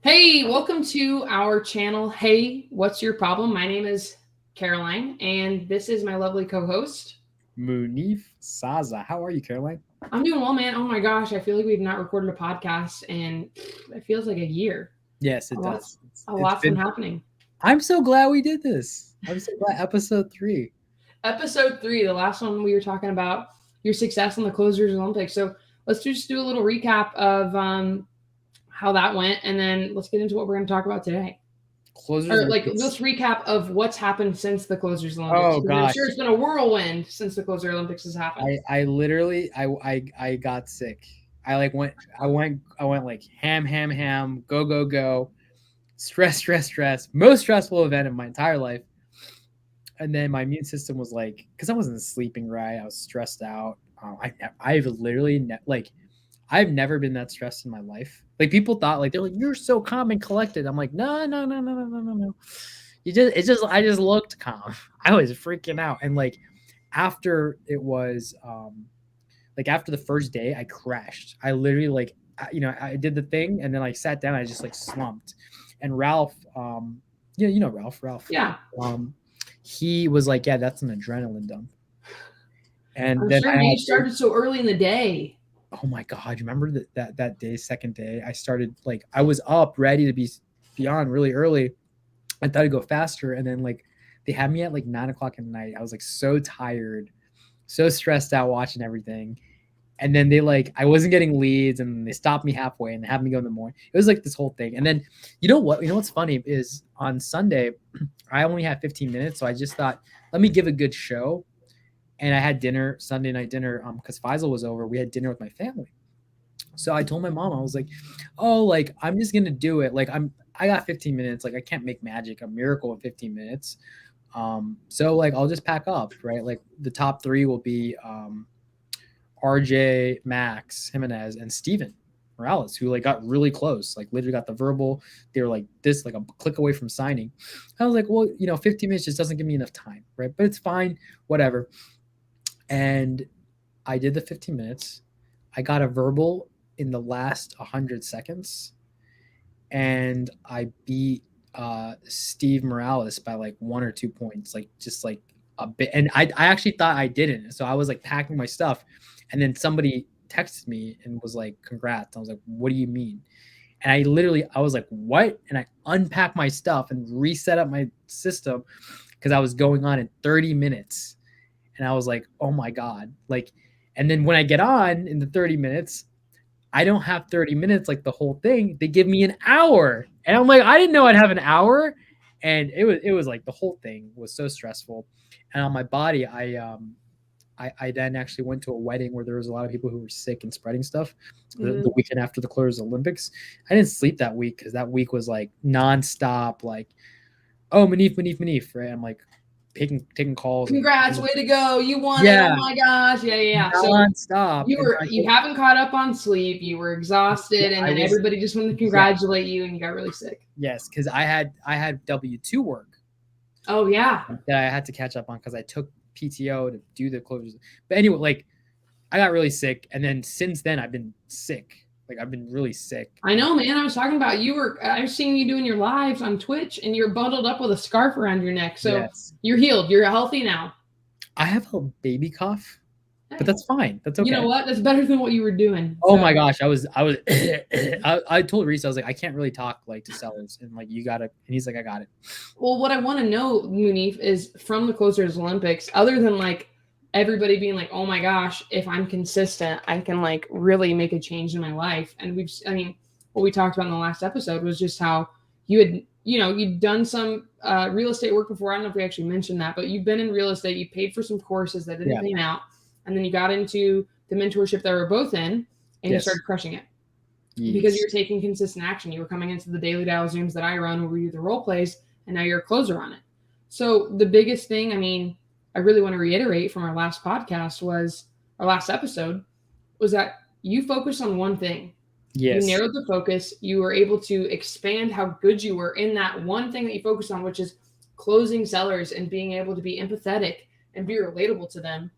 Hey, welcome to our channel. Hey, what's your problem? My name is Caroline, and this is my lovely co-host. Munif Saza. How are you, Caroline? I'm doing well, man. Oh my gosh, I feel like we've not recorded a podcast in it feels like a year. Yes, A it lot, does. a It's lot's been been. happening. I'm so glad we did this. I'm so glad. Episode 3. Episode 3, the last one we were talking about your success in the Closers Olympics. So let's just do a little recap of how that went, and then let's get into what we're going to talk about today. Closers Or like Olympics. let's recap of what's happened since the Closers Olympics, Oh because I'm gosh, sure it's been a whirlwind since the Closer Olympics has happened. I literally I got sick. I went like ham, go go go, stress. Most stressful event of my entire life. And then my immune system was like, because I wasn't sleeping right, I was stressed out. I've literally like I've never been that stressed in my life. Like people thought, like they're like, you're so calm and collected. I'm like, no. I just looked calm. I was freaking out, and like after it was, like after the first day, I crashed. I literally like, I did the thing, and then I sat down. I just like slumped, and Ralph, yeah, Ralph, Yeah, um, he was like, yeah, that's an adrenaline dump, and I'm then sure, I man. You had started so early in the day. oh my god, you remember that day, second day, I started like I was up ready to be on really early. I thought I'd go faster, and then like they had me at like 9 o'clock at night. I was like so tired, so stressed out watching everything. And then they like I wasn't getting leads, and they stopped me halfway and had me go in the morning. It was like this whole thing. And then you know what's funny is on Sunday I only had 15 minutes, so I just thought, let me give a good show. And I had dinner, Sunday night dinner, because Faisal was over. We had dinner with my family. So I told my mom, I was like, "Oh, like I'm just gonna do it. Like I got 15 minutes. Like I can't make magic, a miracle in 15 minutes. So like I'll just pack up, right? Like the top three will be RJ, Max, Jimenez, and Steven Morales, who like got really close, like literally got the verbal. They were like this, like a click away from signing. I was like, well, 15 minutes just doesn't give me enough time, right? But it's fine, whatever. And I did the 15 minutes. I got a verbal in the last 100 seconds, and I beat Steve Morales by like 1 or 2 points, like just like a bit. And I actually thought I didn't. So I was like packing my stuff, and then somebody texted me and was like, "Congrats." I was like, "What do you mean?" And I was like, "What?" And I unpacked my stuff and reset up my system because I was going on in 30 minutes. And I was like, "Oh my god!" Like, and then when I get on in the 30 minutes, I don't have 30 minutes like the whole thing. They give me an hour. And I'm like, I didn't know I'd have an hour. And it was like the whole thing was so stressful. And on my body, I then actually went to a wedding where there was a lot of people who were sick and spreading stuff the Mm-hmm. weekend after the Closers Olympics. I didn't sleep that week because that week was like nonstop, like, oh, Manif, right? I'm like taking calls and Congrats, way to go! You won it! Oh yeah, my gosh! Yeah. So nonstop. And I you haven't caught up on sleep. You were yeah, exhausted, and I then was everybody just wanted to exactly. congratulate you, and you got really sick. Yes, because I had W-2 work Oh yeah, that I had to catch up on because I took PTO to do the closures. But anyway, like I got really sick, and then since then I've been sick. Like I've been really sick. I know, man. I was talking about you were. I was seeing you doing your lives on Twitch, and you're bundled up with a scarf around your neck. So Yes, you're healed. You're healthy now. I have a baby cough, but Hey, that's fine. That's you know okay. what? That's better than what you were doing. Oh So, my gosh, I was I told Reese, I was like, I can't really talk like to sellers, and like you gotta, and he's like, I got it. well, what I want to know, Munif, is from the Closers Olympics, other than like everybody being like, oh my gosh, if I'm consistent, I can like really make a change in my life. And I mean, what we talked about in the last episode was just how you had, you'd done some real estate work before. I don't know if we actually mentioned that, but you've been in real estate. You paid for some courses that didn't Yeah. pan out. And then you got into the mentorship that we are both in and you Yes. started crushing it because Yes. you're taking consistent action. You were coming into the daily dial Zooms that I run where we do the role plays, and now you're a closer on it. So the biggest thing, I mean, I really want to reiterate from our last podcast was our last episode was that you focus on one thing. You Yes. narrowed the focus. You were able to expand how good you were in that one thing that you focused on, which is closing sellers and being able to be empathetic and be relatable to them.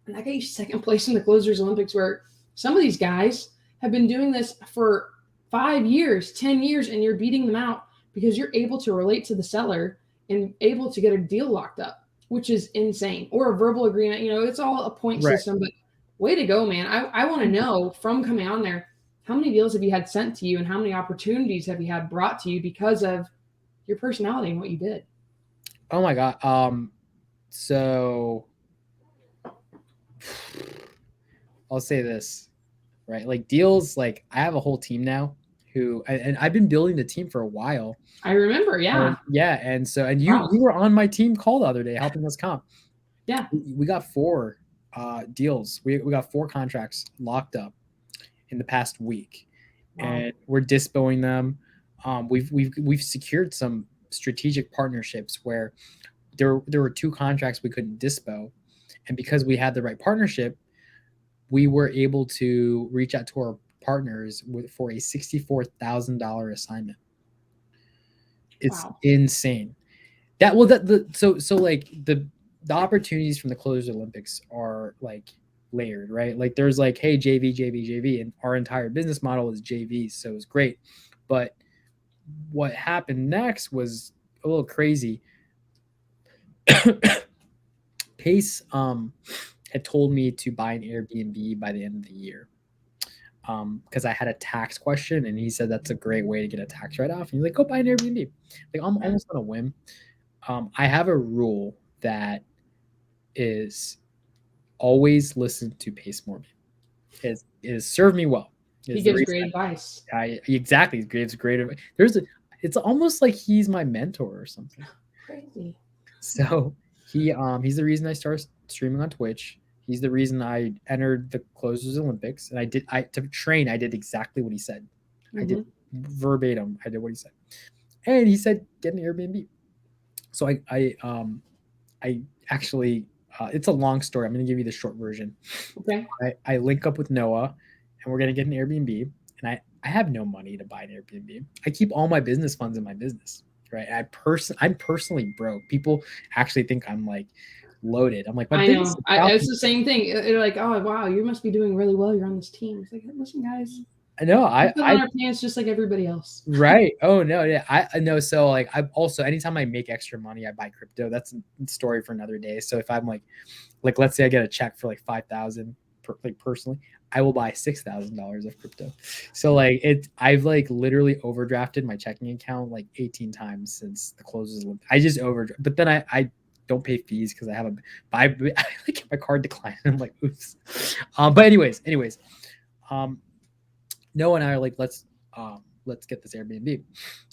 And that got you second place in the Closers Olympics, where some of these guys have been doing this for 5 years, 10 years, and you're beating them out because you're able to relate to the seller and able to get a deal locked up, which is insane. Or a verbal agreement, it's all a point Right. system, but way to go, man. I want to know from coming on there, how many deals have you had sent to you and how many opportunities have you had brought to you because of your personality and what you did? Oh my God. So I'll say this, right? Like deals, like I have a whole team now and I've been building the team for a while. I remember, yeah. Yeah. And so, and Wow. you were on my team call the other day helping us comp. Yeah. We got 4 deals. We got 4 contracts locked up in the past week. Wow. And we're dispoing them. We've secured some strategic partnerships where there were 2 contracts we couldn't dispo, and because we had the right partnership, we were able to reach out to our partners for a $64,000 assignment. It's insane. So like the opportunities from the Closers Olympics are like layered, right? Like there's like, hey, JV, and our entire business model is JV, so it's great. But what happened next was a little crazy. Pace had told me to buy an Airbnb by the end of the year because I had a tax question, and he said that's a great way to get a tax write-off. And he's like, go buy an Airbnb. Like I'm almost on a whim. I have a rule that is always listen to Pace Morby. It has served me well. He gives great advice. Exactly, he gives great advice. It's almost like he's my mentor or something. Crazy. So he's the reason I started streaming on Twitch. He's the reason I entered the Closers Olympics, and to train. I did exactly what he said. Mm-hmm. I did verbatim. I did what he said, and he said get an Airbnb. So I actually it's a long story. I'm going to give you the short version. Okay. I link up with Noah, and we're going to get an Airbnb. And I have no money to buy an Airbnb. I keep all my business funds in my business, right? I'm personally broke. People actually think I'm like loaded. I'm like, I know. It's the same thing. They're like, oh wow, you must be doing really well. You're on this team. It's like, listen, guys. I know. I put on our pants just like everybody else. Right. Oh no. Yeah. I know. So like, I also anytime I make extra money, I buy crypto. That's a story for another day. So if I'm like let's say I get a check for like 5,000, like personally, I will buy $6,000 of crypto. So like I've like literally overdrafted my checking account like 18 times since the Closers. I just overdraft, but then I don't pay fees because I like my card declined. I'm like, oops. But anyways, Noah and I are like, let's get this Airbnb.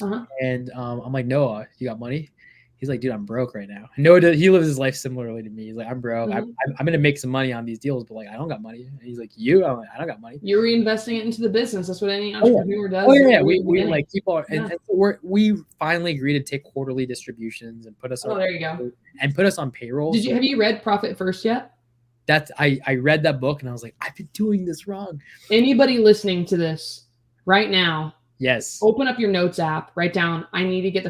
Uh-huh. And I'm like, Noah, you got money? He's like, dude, I'm broke right now. Noah, he lives his life similarly to me. He's like, I'm broke. Mm-hmm. I'm gonna make some money on these deals, but like, I don't got money. And he's like, I'm like, I don't got money. You're reinvesting it into the business. That's what any entrepreneur does. Oh yeah, we like keep our and so we finally agreed to take quarterly distributions and put us. There you go. And put us on payroll. Have you read Profit First yet? I read that book and I was like, I've been doing this wrong. Anybody listening to this right now, yes, open up your notes app, write down, I need to get the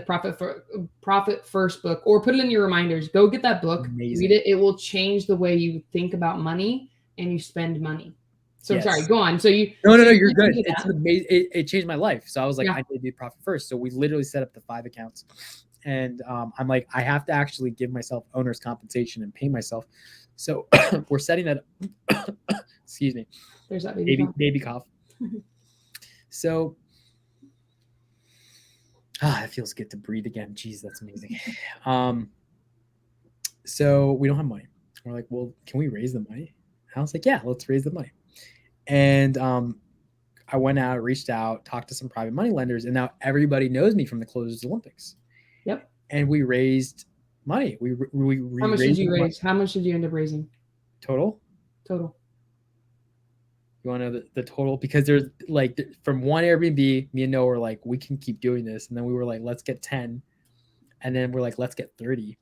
Profit First book, or put it in your reminders. Go get that book. Amazing. Read it. It will change the way you think about money and you spend money. So yes. Sorry, go on. So you No, you're good. It's amazing. It changed my life. So I was like, I need to be Profit First. So we literally set up the 5 accounts. And I'm like, I have to actually give myself owner's compensation and pay myself. So we're setting that up. Excuse me. There's that baby cough. So it feels good to breathe again. Jeez, that's amazing. So we don't have money. We're like, well, can we raise the money? And I was like, yeah, let's raise the money. And I went out, reached out, talked to some private money lenders, and now everybody knows me from the Closers Olympics. Yep. And we raised money. We How much did you raise? How much did you end up raising? Total. You want to know the total? Because there's like from one Airbnb, me and Noah were like, we can keep doing this. And then we were like, let's get 10. And then we're like, let's get 30.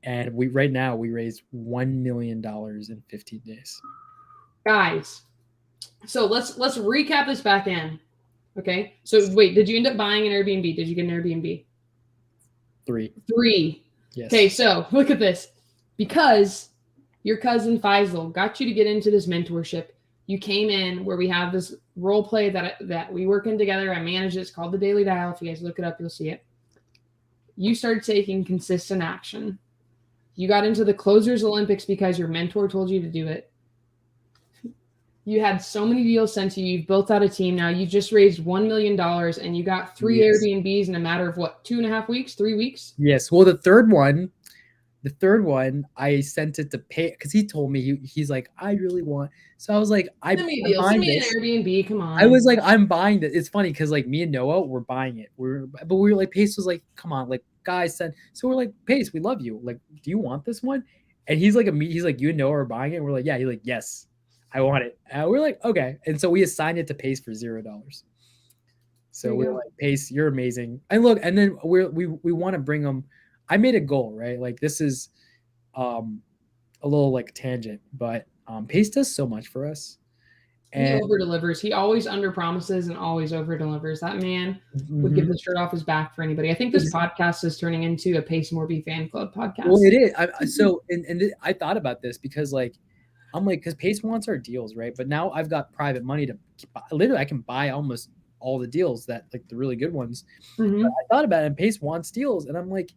And right now we raised $1 million in 15 days. Guys, so let's recap this back in. Okay. So wait, did you end up buying an Airbnb? Did you get an Airbnb? 3. Yes. Okay, so look at this. Because your cousin Faisal got you to get into this mentorship, You came in where we have this role play that we work in together. I manage it. It's called the Daily Dial. If you guys look it up, you'll see it. You started taking consistent action. You got into the Closers Olympics because your mentor told you to do it. You had so many deals sent to you. You've built out a team now. You just raised $1 million and you got 3 Airbnbs in a matter of what, 2.5 weeks, 3 weeks? Yes. Well, the third one, I sent it to pay because he told me he's like, I really want. So I was like, send me a deal. Send me an Airbnb. Come on. I was like, I'm buying this. It's funny because like me and Noah were buying it. But we were like, Pace was like, come on, like guys said. So we're like, Pace, we love you. Like, do you want this one? And he's like, you and Noah are buying it. And we're like, yeah. He's like, yes, I want it. And we're like, okay. And so we assigned it to Pace for $0. So we're like, Pace, you're amazing. And look, and then we want to bring them. I made a goal, right? Like this is a little like tangent, but Pace does so much for us. And he over delivers. He always under promises and always over delivers. That man would give the shirt off his back for anybody. I think this podcast is turning into a Pace Morby fan club podcast. Well, it is. So I thought about this because like I'm like, because Pace wants our deals, right? But now I've got private money to literally I can buy almost all the deals that like the really good ones. But I thought about it, and Pace wants deals, and I'm like,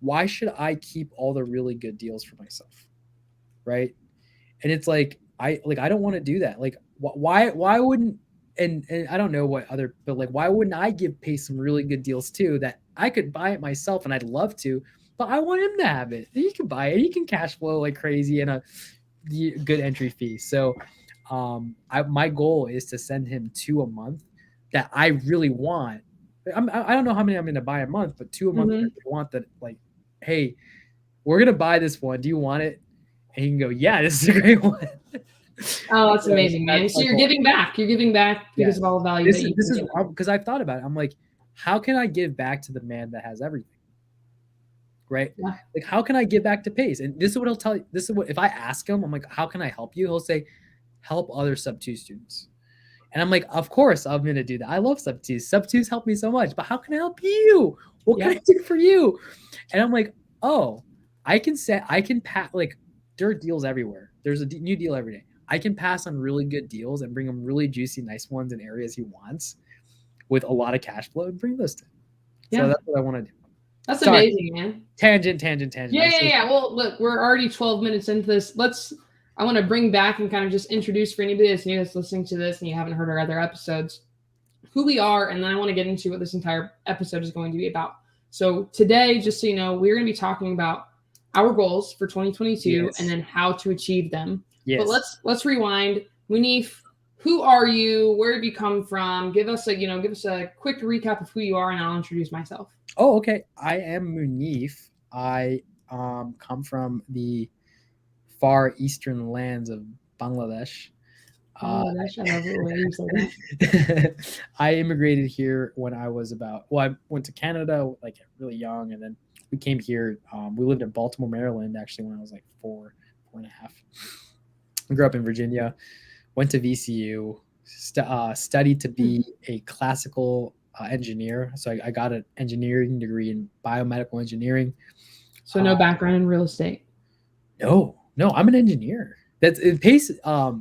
why should I keep all the really good deals for myself, right? And it's like I don't want to do that. Like why wouldn't and I don't know what other, but like why wouldn't I give Pace some really good deals too that I could buy it myself and I'd love to, but I want him to have it. He can buy it. He can cash flow like crazy and a good entry fee. So my goal is to send him 2 a month that I really want. I don't know how many I'm going to buy a month, but 2 a month that I want that like, hey, we're going to buy this one. Do you want it? And he can go, yeah, this is a great one. Oh, that's amazing, man. So you're giving back. You're giving back because of all the value. This is because I've thought about it. I'm like, how can I give back to the man that has everything? Right? Yeah. Like, how can I give back to Pace? And this is what he'll tell you. This is what, if I ask him, I'm like, how can I help you? He'll say, help other sub-2 students. And I'm like, of course I'm going to do that. I love sub-2s. Sub-2s help me so much, but how can I help you? What can I do for you? And I'm like, oh, I can pass, like, there are deals everywhere. There's a new deal every day. I can pass on really good deals and bring him really juicy, nice ones in areas he wants with a lot of cash flow and bring those to him. Yeah. So that's what I want to do. That's amazing, man. Tangent. Yeah. Well, look, we're already 12 minutes into this. I want to bring back and kind of just introduce for anybody that's new that's listening to this and you haven't heard our other episodes, who we are, and then I want to get into what this entire episode is going to be about. So today, just so you know, we're going to be talking about our goals for 2022 and then how to achieve them. Yes. But let's rewind. Munif, who are you? Where did you come from? Give us a quick recap of who you are, and I'll introduce myself. Oh, okay. I am Munif. I come from the far eastern lands of Bangladesh. I love it when you say that. I immigrated here when I was I went to Canada like really young, and then we came here. We lived in Baltimore, Maryland, actually, when I was like 4 and a half. I grew up in Virginia, went to VCU, studied to be a classical engineer. So I got an engineering degree in biomedical engineering. So no background in real estate? No, I'm an engineer. That's it. Pace.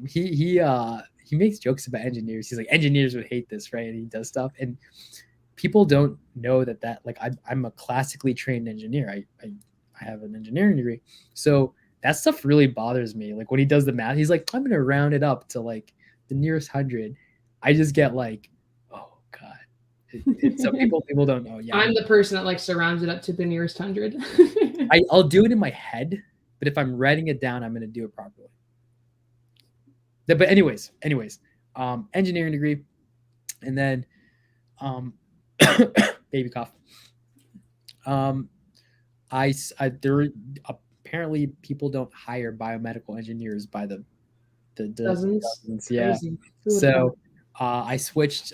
He makes jokes about engineers. He's like, engineers would hate this, right? And he does stuff, and people don't know that like I'm a classically trained engineer. I have an engineering degree, so that stuff really bothers me. Like when he does the math, he's like, I'm gonna round it up to like the nearest 100. I just get like, oh god. So people don't know. Yeah, I'm the person that like surrounds it up to the nearest 100. I'll do it in my head, but if I'm writing it down, I'm gonna do it properly. But anyways, engineering degree, and then baby cough. There apparently people don't hire biomedical engineers by the dozens. Yeah. So I switched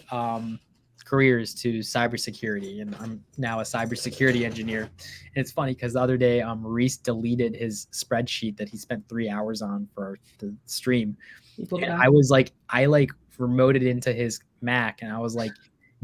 careers to cybersecurity, and I'm now a cybersecurity engineer. And it's funny because the other day Reese deleted his spreadsheet that he spent 3 hours on for the stream. And I was like, I remoted into his Mac, and I was like,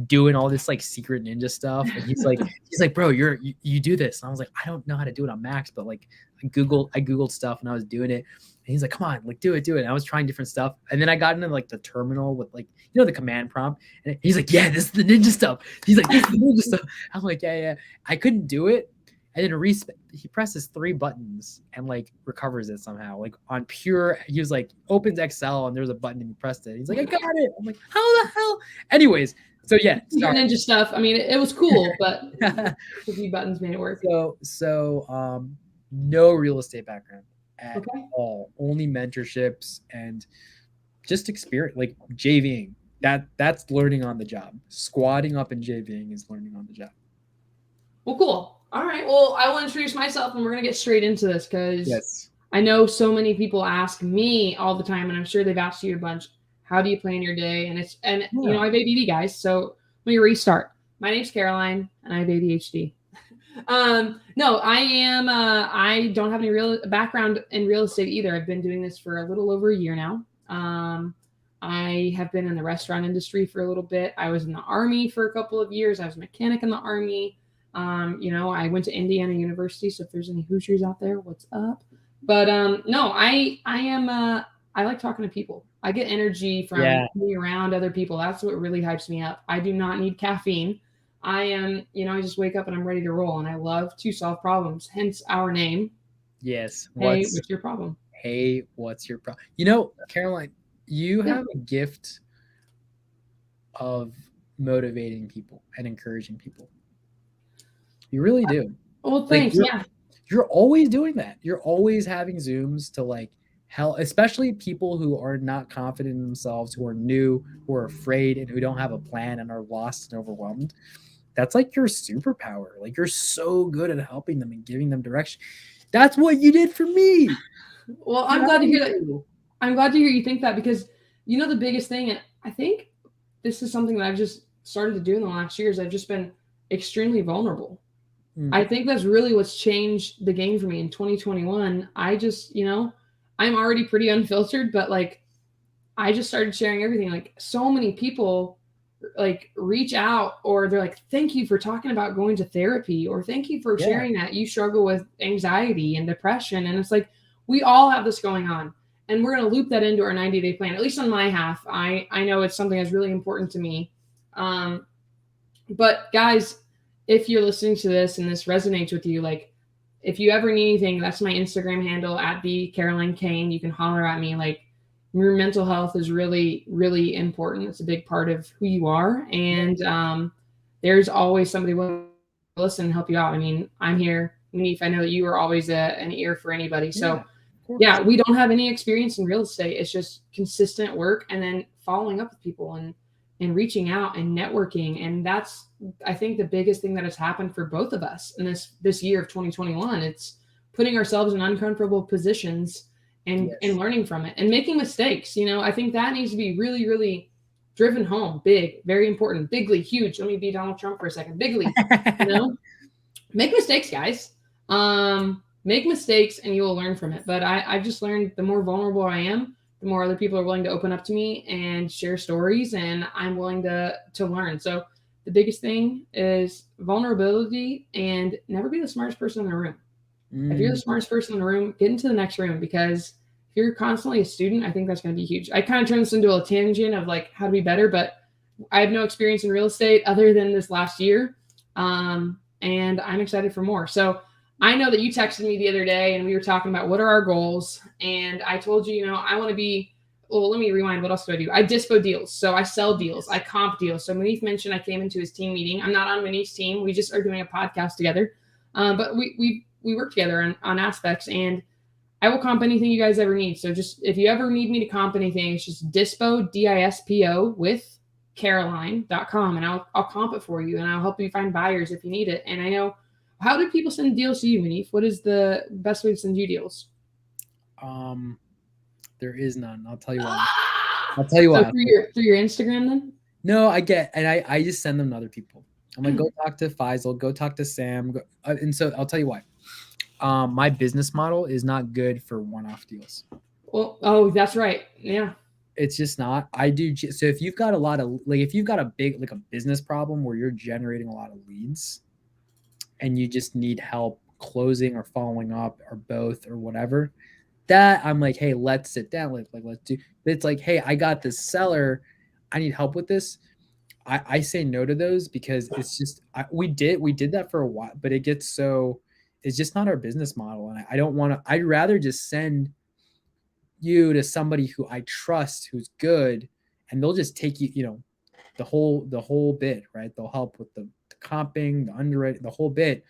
doing all this like secret ninja stuff. And he's like, bro, you do this. And I was like, I don't know how to do it on Macs, but like I Googled stuff and I was doing it. And he's like, come on, like do it. And I was trying different stuff. And then I got into like the terminal with like, the command prompt. And he's like, yeah, this is the ninja stuff. He's like, this is the ninja stuff. I'm like, yeah. I couldn't do it. And then he presses 3 buttons and like recovers it somehow. Like on pure, he was like, opens Excel and there's a button and he pressed it. He's like, I got it. I'm like, how the hell? Anyways, so yeah, ninja stuff. I mean, it was cool, but a few buttons made it work. So no real estate background at all. Only mentorships and just experience, like JVing. That's learning on the job. Squatting up and JVing is learning on the job. Well, cool. All right. Well, I will introduce myself and we're going to get straight into this because I know so many people ask me all the time, and I'm sure they've asked you a bunch, how do you plan your day? And you know, I have ADD, guys. So let me restart. My name's Caroline and I have ADHD. No, I don't have any real background in real estate either. I've been doing this for a little over a year now. I have been in the restaurant industry for a little bit. I was in the Army for a couple of years. I was a mechanic in the Army. You know, I went to Indiana University, so if there's any Hoosiers out there, what's up? But no, I like talking to people. I get energy from being around other people. That's what really hypes me up. I do not need caffeine. I just wake up and I'm ready to roll, and I love to solve problems. Hence our name. Yes. Hey, what's your problem? Hey, what's your problem? You know, Caroline, you have a gift of motivating people and encouraging people. You really do. Well, thanks. You're always doing that. You're always having Zooms to like help, especially people who are not confident in themselves, who are new, who are afraid, and who don't have a plan and are lost and overwhelmed. That's like your superpower. Like you're so good at helping them and giving them direction. That's what you did for me. Well, I'm glad to hear that. I'm glad to hear you think that, because you know the biggest thing, and I think this is something that I've just started to do in the last years. I've just been extremely vulnerable. I think that's really what's changed the game for me in 2021. I just, I'm already pretty unfiltered, but like, I just started sharing everything. Like so many people like reach out, or they're like, thank you for talking about going to therapy, or thank you for sharing that you struggle with anxiety and depression. And it's like, we all have this going on, and we're going to loop that into our 90-day plan. At least on my half, I know it's something that's really important to me. But guys, if you're listening to this and this resonates with you, like if you ever need anything, that's my Instagram handle at the Caroline Kane. You can holler at me. Like your mental health is really, really important. It's a big part of who you are. And there's always somebody willing to listen and help you out. I mean, I'm here. Munif, I know that you are always an ear for anybody. So we don't have any experience in real estate. It's just consistent work and then following up with people and reaching out and networking. And that's, I think, the biggest thing that has happened for both of us in this year of 2021. It's putting ourselves in uncomfortable positions and learning from it and making mistakes. I think that needs to be really, really driven home. Big, very important, bigly, huge. Let me be Donald Trump for a second. Bigly, make mistakes, guys. Make mistakes and you will learn from it. But I've just learned the more vulnerable I am, the more other people are willing to open up to me and share stories, and I'm willing to learn. So the biggest thing is vulnerability, and never be the smartest person in the room. If you're the smartest person in the room, get into the next room, because if you're constantly a student, I think that's going to be huge. I kind of turned this into a tangent of like how to be better, but I have no experience in real estate other than this last year. And I'm excited for more. So I know that you texted me the other day and we were talking about what are our goals. And I told you, I want to be, well, let me rewind. What else do I do? I dispo deals. So I sell deals. I comp deals. So Munif mentioned I came into his team meeting. I'm not on Munif's team. We just are doing a podcast together. But we work together on aspects, and I will comp anything you guys ever need. So just, if you ever need me to comp anything, it's just dispo, DISPO with Caroline.com. And I'll comp it for you, and I'll help you find buyers if you need it. And I know, how do people send deals to you, Munif? What is the best way to send you deals? There is none. I'll tell you why. So through your Instagram then? No, I just send them to other people. I'm like, go talk to Faisal, go talk to Sam. And so I'll tell you why. My business model is not good for one-off deals. Well, oh, that's right. Yeah. It's just not. So if you've got a lot of like, if you've got a big like a business problem where you're generating a lot of leads, and you just need help closing or following up or both or whatever, that I'm like, hey, let's sit down. Like let's do. It's like, hey, I got this seller, I need help with this. I say no to those because it's just we did that for a while, but it gets so it's just not our business model, and I don't want to. I'd rather just send you to somebody who I trust, who's good, and they'll just take you, the whole bit, right? They'll help with the comping, the underwriting, the whole bit,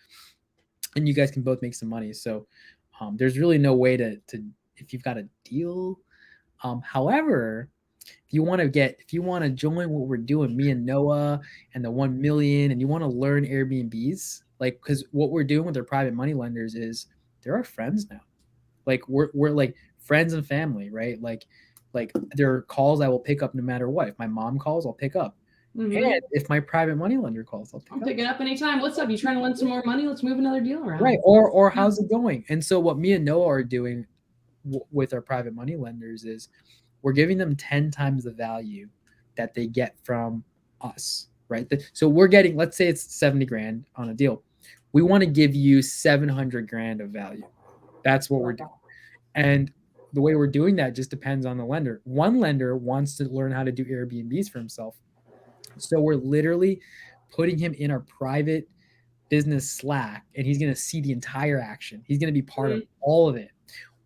and you guys can both make some money. So there's really no way to if you've got a deal. However, if you want to join what we're doing, me and Noah and the 1 million, and you want to learn Airbnbs, like, because what we're doing with our private money lenders is they're our friends now. Like we're like friends and family, right? Like there are calls I will pick up no matter what. If my mom calls, I'll pick up. Mhm. And if my private money lender calls, I'll I'm pick up. picking up anytime. What's up? You trying to lend some more money? Let's move another deal around. Right. Or how's it going? And so what me and Noah are doing with our private money lenders is we're giving them 10 times the value that they get from us, right? So we're getting, let's say it's 70 grand on a deal. We want to give you 700 grand of value. That's what we're doing. And the way we're doing that just depends on the lender. One lender wants to learn how to do Airbnbs for himself. So we're literally putting him in our private business Slack, and he's going to see the entire action. He's going to be part of all of it.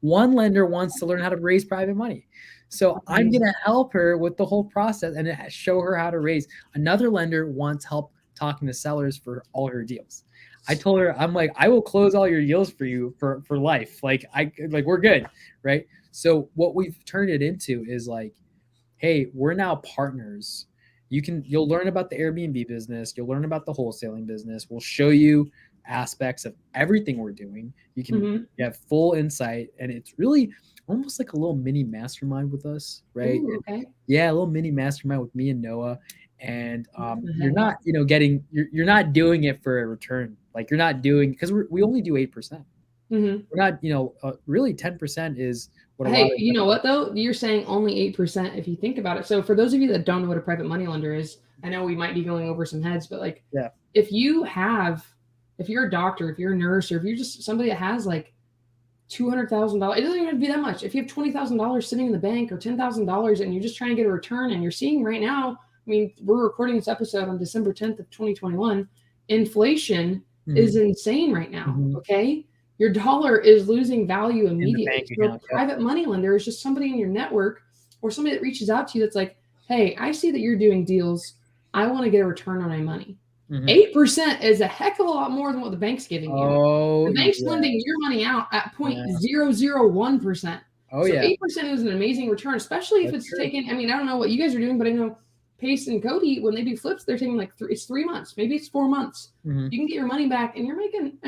One lender wants to learn how to raise private money. So I'm going to help her with the whole process and show her how to raise. Another lender wants help talking to sellers for all her deals. I told her, I'm like, I will close all your deals for you for life. Like we're good, right? So what we've turned it into is like, hey, we're now partners. You'll learn about the Airbnb business. You'll learn about the wholesaling business. We'll show you aspects of everything we're doing. You can have full insight, and it's really almost like a little mini mastermind with us, right? Ooh, okay. Yeah, a little mini mastermind with me and Noah. And you're not, you're not doing it for a return. Like you're not doing, because we only do 8%. We're not, really 10% is what. Hey, you know what though? You're saying only 8% if you think about it. So for those of you that don't know what a private money lender is, I know we might be going over some heads, but like, yeah, if you're a doctor, if you're a nurse, or if you're just somebody that has like $200,000, it doesn't even have to be that much. If you have $20,000 sitting in the bank or $10,000 and you're just trying to get a return, and you're seeing right now, I mean, we're recording this episode on December 10th of 2021. Inflation is insane right now. Okay. Your dollar is losing value immediately. So a private money lender is just somebody in your network or somebody that reaches out to you that's like, hey, I see that you're doing deals. I want to get a return on my money. 8% is a heck of a lot more than what the bank's giving you. The bank's lending your money out at 0.001%. Oh, so 8% is an amazing return, especially if it's taken. I mean, I don't know what you guys are doing, but I know Pace and Cody, when they do flips, they're taking like it's 3 months, maybe it's 4 months. You can get your money back, and you're making,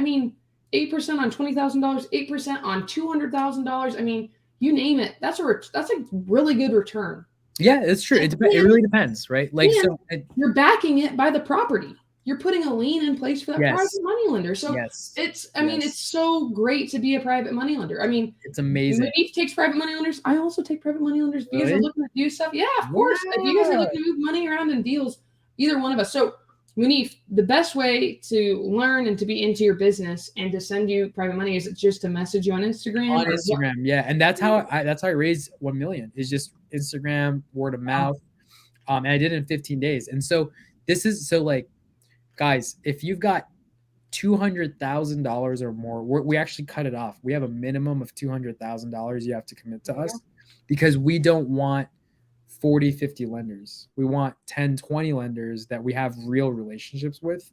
8% on $20,000, 8% on $200,000. I mean, you name it. That's a really good return. Yeah, it's true. It really depends, right? Like, so you're backing it by the property. You're putting a lien in place for that private money lender. So it's so great to be a private money lender. I mean, it's amazing. Munif takes private money lenders. I also take private money lenders. If you guys are looking to do stuff, of course. If you guys are looking to move money around in deals, either one of us. So Munif, the best way to learn and to be into your business and to send you private money is just to message you on Instagram. On Instagram, yeah, and that's how I raised 1 million. Is just Instagram, word of mouth, and I did it in 15 days. And so this is like, guys, if you've got $200,000 or more, we actually cut it off. We have a minimum of $200,000 you have to commit to us, because we don't want 40, 50 lenders. We want 10, 20 lenders that we have real relationships with,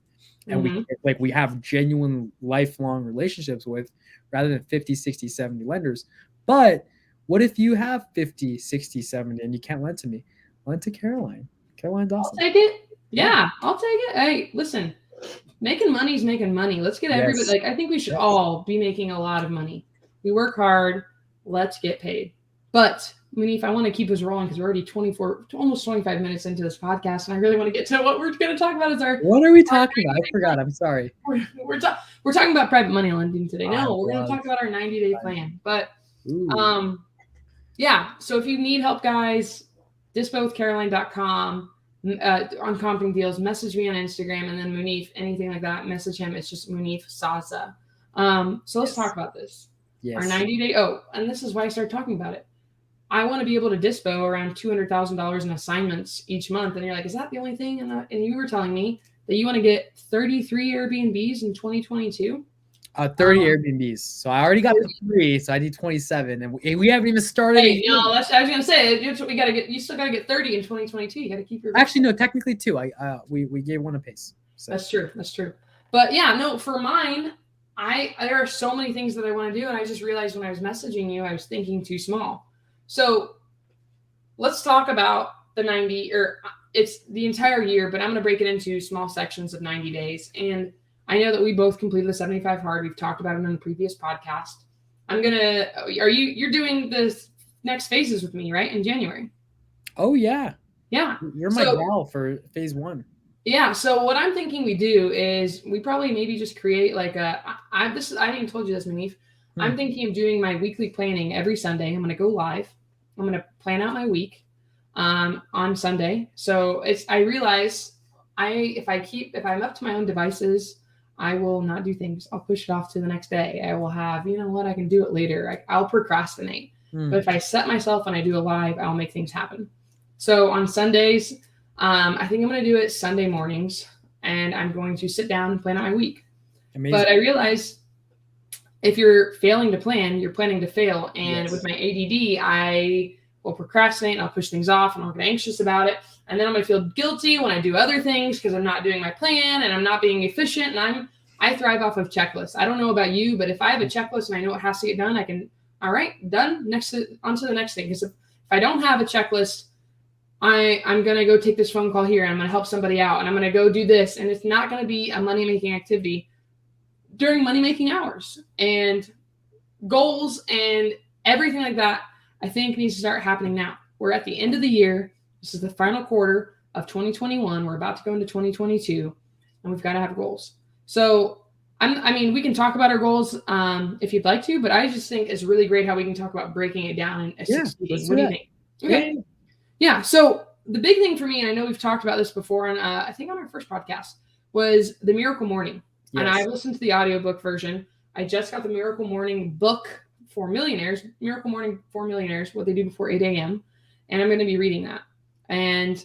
and we have genuine lifelong relationships with, rather than 50, 60, 70 lenders. But what if you have 50, 60, 70 and you can't lend to me? Lend to Caroline. Caroline Dawson. I'll take it. Yeah, I'll take it. Hey, listen, making money is making money. Let's get everybody. Like, I think we should all be making a lot of money. We work hard. Let's get paid. But Munif, I want to keep us rolling because we're already almost 25 minutes into this podcast, and I really want to get to what we're going to talk about. What are we talking about? I forgot. I'm sorry. We're talking about private money lending today. No, we're going to talk about our 90-day plan. But yeah, so if you need help, guys, dispowithcaroline.com, on Comping Deals, message me on Instagram, and then Munif, anything like that, message him. It's just Munif Saza. So let's talk about this. Our 90-day. Oh, and this is why I started talking about it. I want to be able to dispo around $200,000 in assignments each month. And you're like, is that the only thing? And you were telling me that you want to get 33 Airbnbs in 2022. 30 Airbnbs. So I already got the 3, so I need 27, and we haven't even started. Hey, no, I was gonna say we gotta get. You still gotta get 30 in 2022. You gotta keep your. Actually, no, technically 2. We gave one apiece. So. That's true. That's true. But yeah, no, for mine, there are so many things that I want to do, and I just realized when I was messaging you, I was thinking too small. So let's talk about the 90, or it's the entire year, but I'm gonna break it into small sections of 90 days. And I know that we both completed the 75 hard. We've talked about it in the previous podcast. You're doing the next phases with me, right? In January. Oh yeah. Yeah. You're my gal for phase 1. Yeah. So what I'm thinking we do is we probably maybe just create like I haven't even told you this, Munif. I'm thinking of doing my weekly planning every Sunday. I'm going to go live. I'm going to plan out my week on Sunday. So I realize if I'm up to my own devices, I will not do things. I'll push it off to the next day. I will have, you know what, I can do it later. I'll procrastinate. But if I set myself and I do a live, I'll make things happen. So on Sundays, I think I'm going to do it Sunday mornings, and I'm going to sit down and plan out my week. Amazing. But I realize if you're failing to plan, you're planning to fail. And with my ADD, I will procrastinate and I'll push things off and I'll get anxious about it. And then I'm going to feel guilty when I do other things because I'm not doing my plan and I'm not being efficient. And I thrive off of checklists. I don't know about you, but if I have a checklist and I know what has to get done, I can, all right, done, on to the next thing. Because if I don't have a checklist, I'm going to go take this phone call here and I'm going to help somebody out and I'm going to go do this. And it's not going to be a money-making activity during money-making hours. And goals and everything like that, I think needs to start happening now. We're at the end of the year. This is the final quarter of 2021. We're about to go into 2022, and we've got to have goals. So, we can talk about our goals if you'd like to, but I just think it's really great how we can talk about breaking it down and succeeding. What do you think? Okay. Yeah. So the big thing for me, and I know we've talked about this before, and I think on our first podcast, was the Miracle Morning. Yes. And I listened to the audiobook version. I just got the Miracle Morning book for millionaires, Miracle Morning for Millionaires, what they do before 8 a.m. And I'm going to be reading that. And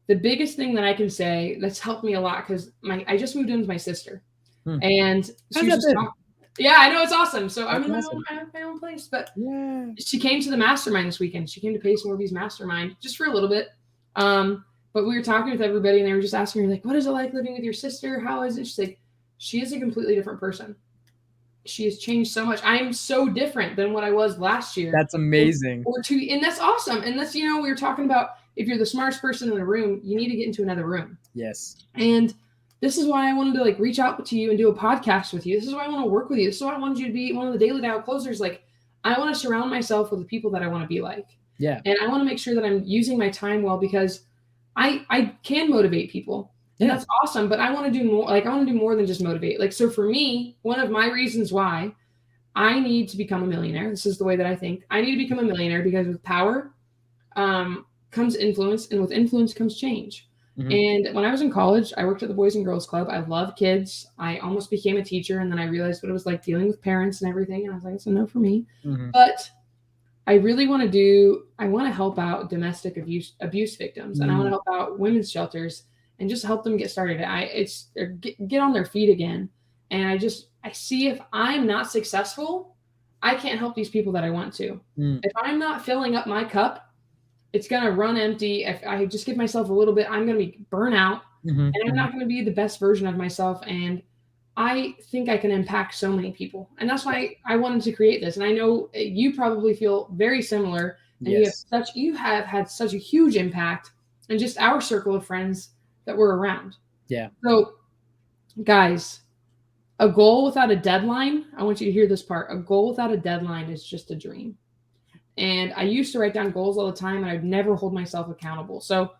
the biggest thing that I can say that's helped me a lot, because I just moved in with my sister. And she was just yeah, I know, it's awesome. So I'm in my own place. But she came to the mastermind this weekend. She came to Pace Morby's mastermind just for a little bit. But we were talking with everybody and they were just asking her, like, what is it like living with your sister? How is it? She's like, she is a completely different person. She has changed so much. I'm so different than what I was last year. That's amazing. And that's awesome. And that's, we were talking about, if you're the smartest person in the room, you need to get into another room. Yes. And this is why I wanted to reach out to you and do a podcast with you. This is why I want to work with you. This is why I wanted you to be one of the Daily Dial closers. I want to surround myself with the people that I want to be like. Yeah. And I want to make sure that I'm using my time well, because I can motivate people. And that's awesome. But I want to do more. I want to do more than just motivate. So for me, one of my reasons why I need to become a millionaire, this is the way that I think, I need to become a millionaire because with power comes influence, and with influence comes change. Mm-hmm. And when I was in college, I worked at the Boys and Girls Club. I love kids. I almost became a teacher. And then I realized what it was like dealing with parents and everything. And I was like, it's a no for me. Mm-hmm. But I really want to help out domestic abuse victims. And I want to help out women's shelters and just help them get started. Get on their feet again. And I see if I'm not successful, I can't help these people that I want to. If I'm not filling up my cup, it's going to run empty. If I just give myself a little bit, I'm going to be burnt out, and I'm not going to be the best version of myself. And I think I can impact so many people. And that's why I wanted to create this. And I know you probably feel very similar. And you have had such a huge impact in just our circle of friends that we're around. Yeah. So guys, a goal without a deadline, I want you to hear this part. A goal without a deadline is just a dream. And I used to write down goals all the time, and I'd never hold myself accountable. So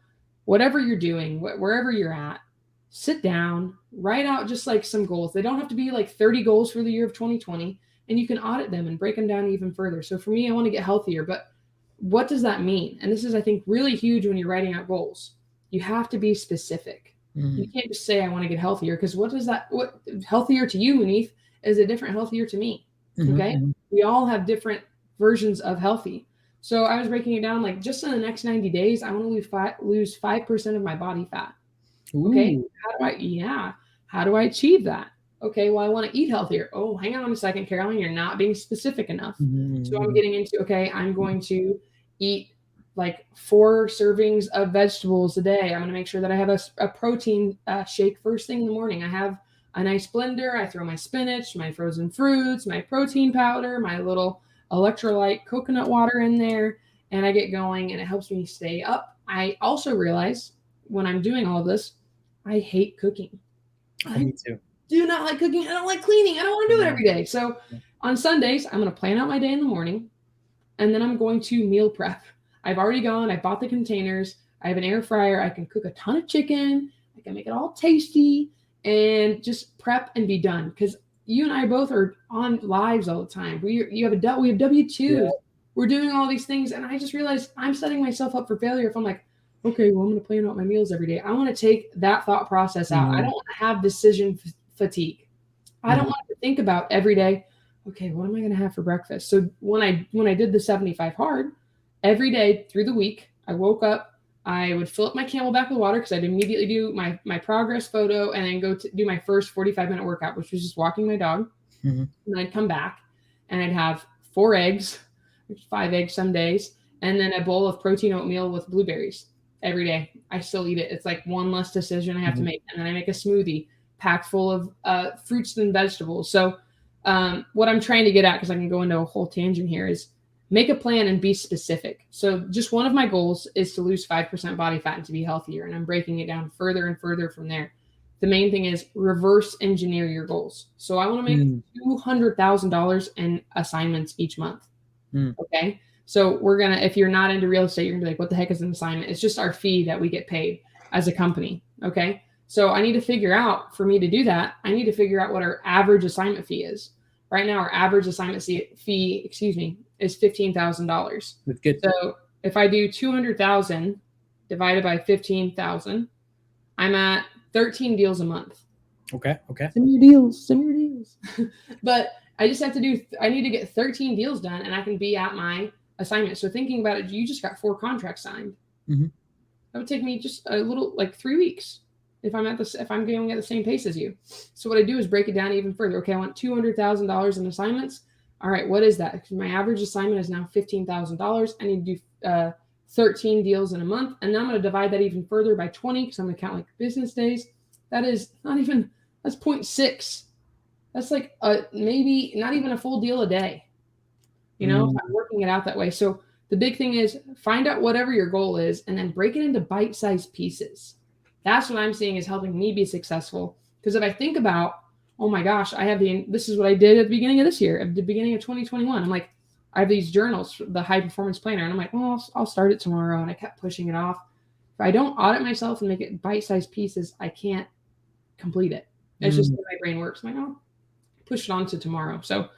whatever you're doing, wherever you're at, sit down, write out just some goals. They don't have to be 30 goals for the year of 2020, and you can audit them and break them down even further. So for me, I want to get healthier, but what does that mean? And this is, I think, really huge when you're writing out goals. You have to be specific. You can't just say, I want to get healthier, because what healthier to you, Munif, is a different healthier to me. Okay. We all have different versions of healthy. So I was breaking it down, like, just in the next 90 days, I want to lose 5% of my body fat. Okay. Ooh. How do I achieve that? Okay, well, I want to eat healthier. Oh, hang on a second, Caroline, you're not being specific enough. So I'm getting into, okay, I'm going to eat like 4 servings of vegetables a day. I'm going to make sure that I have a protein shake first thing in the morning. I have a nice blender. I throw my spinach, my frozen fruits, my protein powder, my little electrolyte coconut water in there, and I get going, and it helps me stay up. I also realize when I'm doing all of this, I hate cooking. Me too. Do not like cooking. I don't like cleaning. I don't want to do it every day. So on Sundays, I'm going to plan out my day in the morning, and then I'm going to meal prep. I've already gone. I bought the containers. I have an air fryer. I can cook a ton of chicken. I can make it all tasty and just prep and be done. Because you and I both are on lives all the time. We have W-2s. Yeah. We're doing all these things, and I just realized I'm setting myself up for failure if I'm like, okay, well, I'm going to plan out my meals every day. I want to take that thought process out. I don't want to have decision fatigue. I don't want to think about every day, okay, what am I going to have for breakfast? So when I did the 75 hard, every day through the week, I woke up, I would fill up my Camelback with water, because I'd immediately do my progress photo and then go to do my first 45-minute workout, which was just walking my dog. And I'd come back and I'd have 4 eggs, 5 eggs some days, and then a bowl of protein oatmeal with blueberries every day. I still eat it. It's like one less decision I have to make. And then I make a smoothie packed full of fruits and vegetables. So what I'm trying to get at, because I can go into a whole tangent here, is make a plan and be specific. So just one of my goals is to lose 5% body fat and to be healthier. And I'm breaking it down further and further from there. The main thing is reverse engineer your goals. So I want to make $200,000 in assignments each month. Okay. So if you're not into real estate, you're gonna be like, what the heck is an assignment? It's just our fee that we get paid as a company. Okay. So I need to figure out, for me to do that, I need to figure out what our average assignment fee is. Right now, our average assignment fee, is $15,000. That's good. So if I do 200,000 divided by 15,000, I'm at 13 deals a month. Okay. Send me your deals. But I need to get 13 deals done, and I can be at my assignment. So thinking about it, you just got 4 contracts signed. That would take me just a little, like 3 weeks if I'm going at the same pace as you. So what I do is break it down even further. Okay, I want $200,000 in assignments. All right, what is that? Because my average assignment is now $15,000. I need to do 13 deals in a month, and then I'm going to divide that even further by 20, because I'm going to count like business days. That's 0.6. That's like maybe not even a full deal a day. If I'm working it out that way. So the big thing is find out whatever your goal is and then break it into bite-sized pieces. That's what I'm seeing is helping me be successful. Because if I think about, oh my gosh, this is what I did at the beginning of this year, at the beginning of 2021. I'm like, I have these journals, the High Performance Planner, and I'm like, well, I'll start it tomorrow. And I kept pushing it off. If I don't audit myself and make it bite-sized pieces, I can't complete it. It's just the way my brain works. I'm like, oh, push it on to tomorrow. So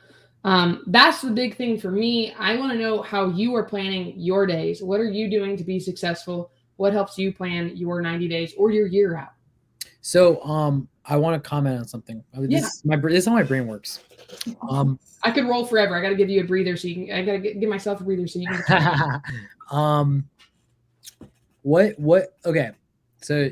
that's the big thing for me. I want to know how you are planning your days. What are you doing to be successful? What helps you plan your 90 days or your year out? So I want to comment on something. This is how my brain works. I could roll forever. I got to give you a breather I got to give myself a breather so you can. Okay. So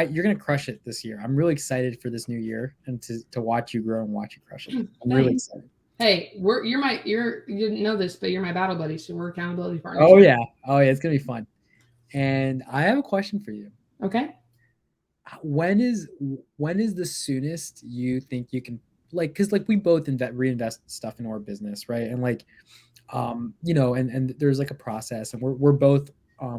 you're going to crush it this year. I'm really excited for this new year and to watch you grow and watch you crush it. I'm really excited. Hey, you didn't know this, but you're my battle buddy. So we're accountability partners. Oh yeah. It's going to be fun. And I have a question for you. Okay. When is the soonest you think you can, like, because like we both reinvest stuff into our business, right? And like, and there's like a process, and we both are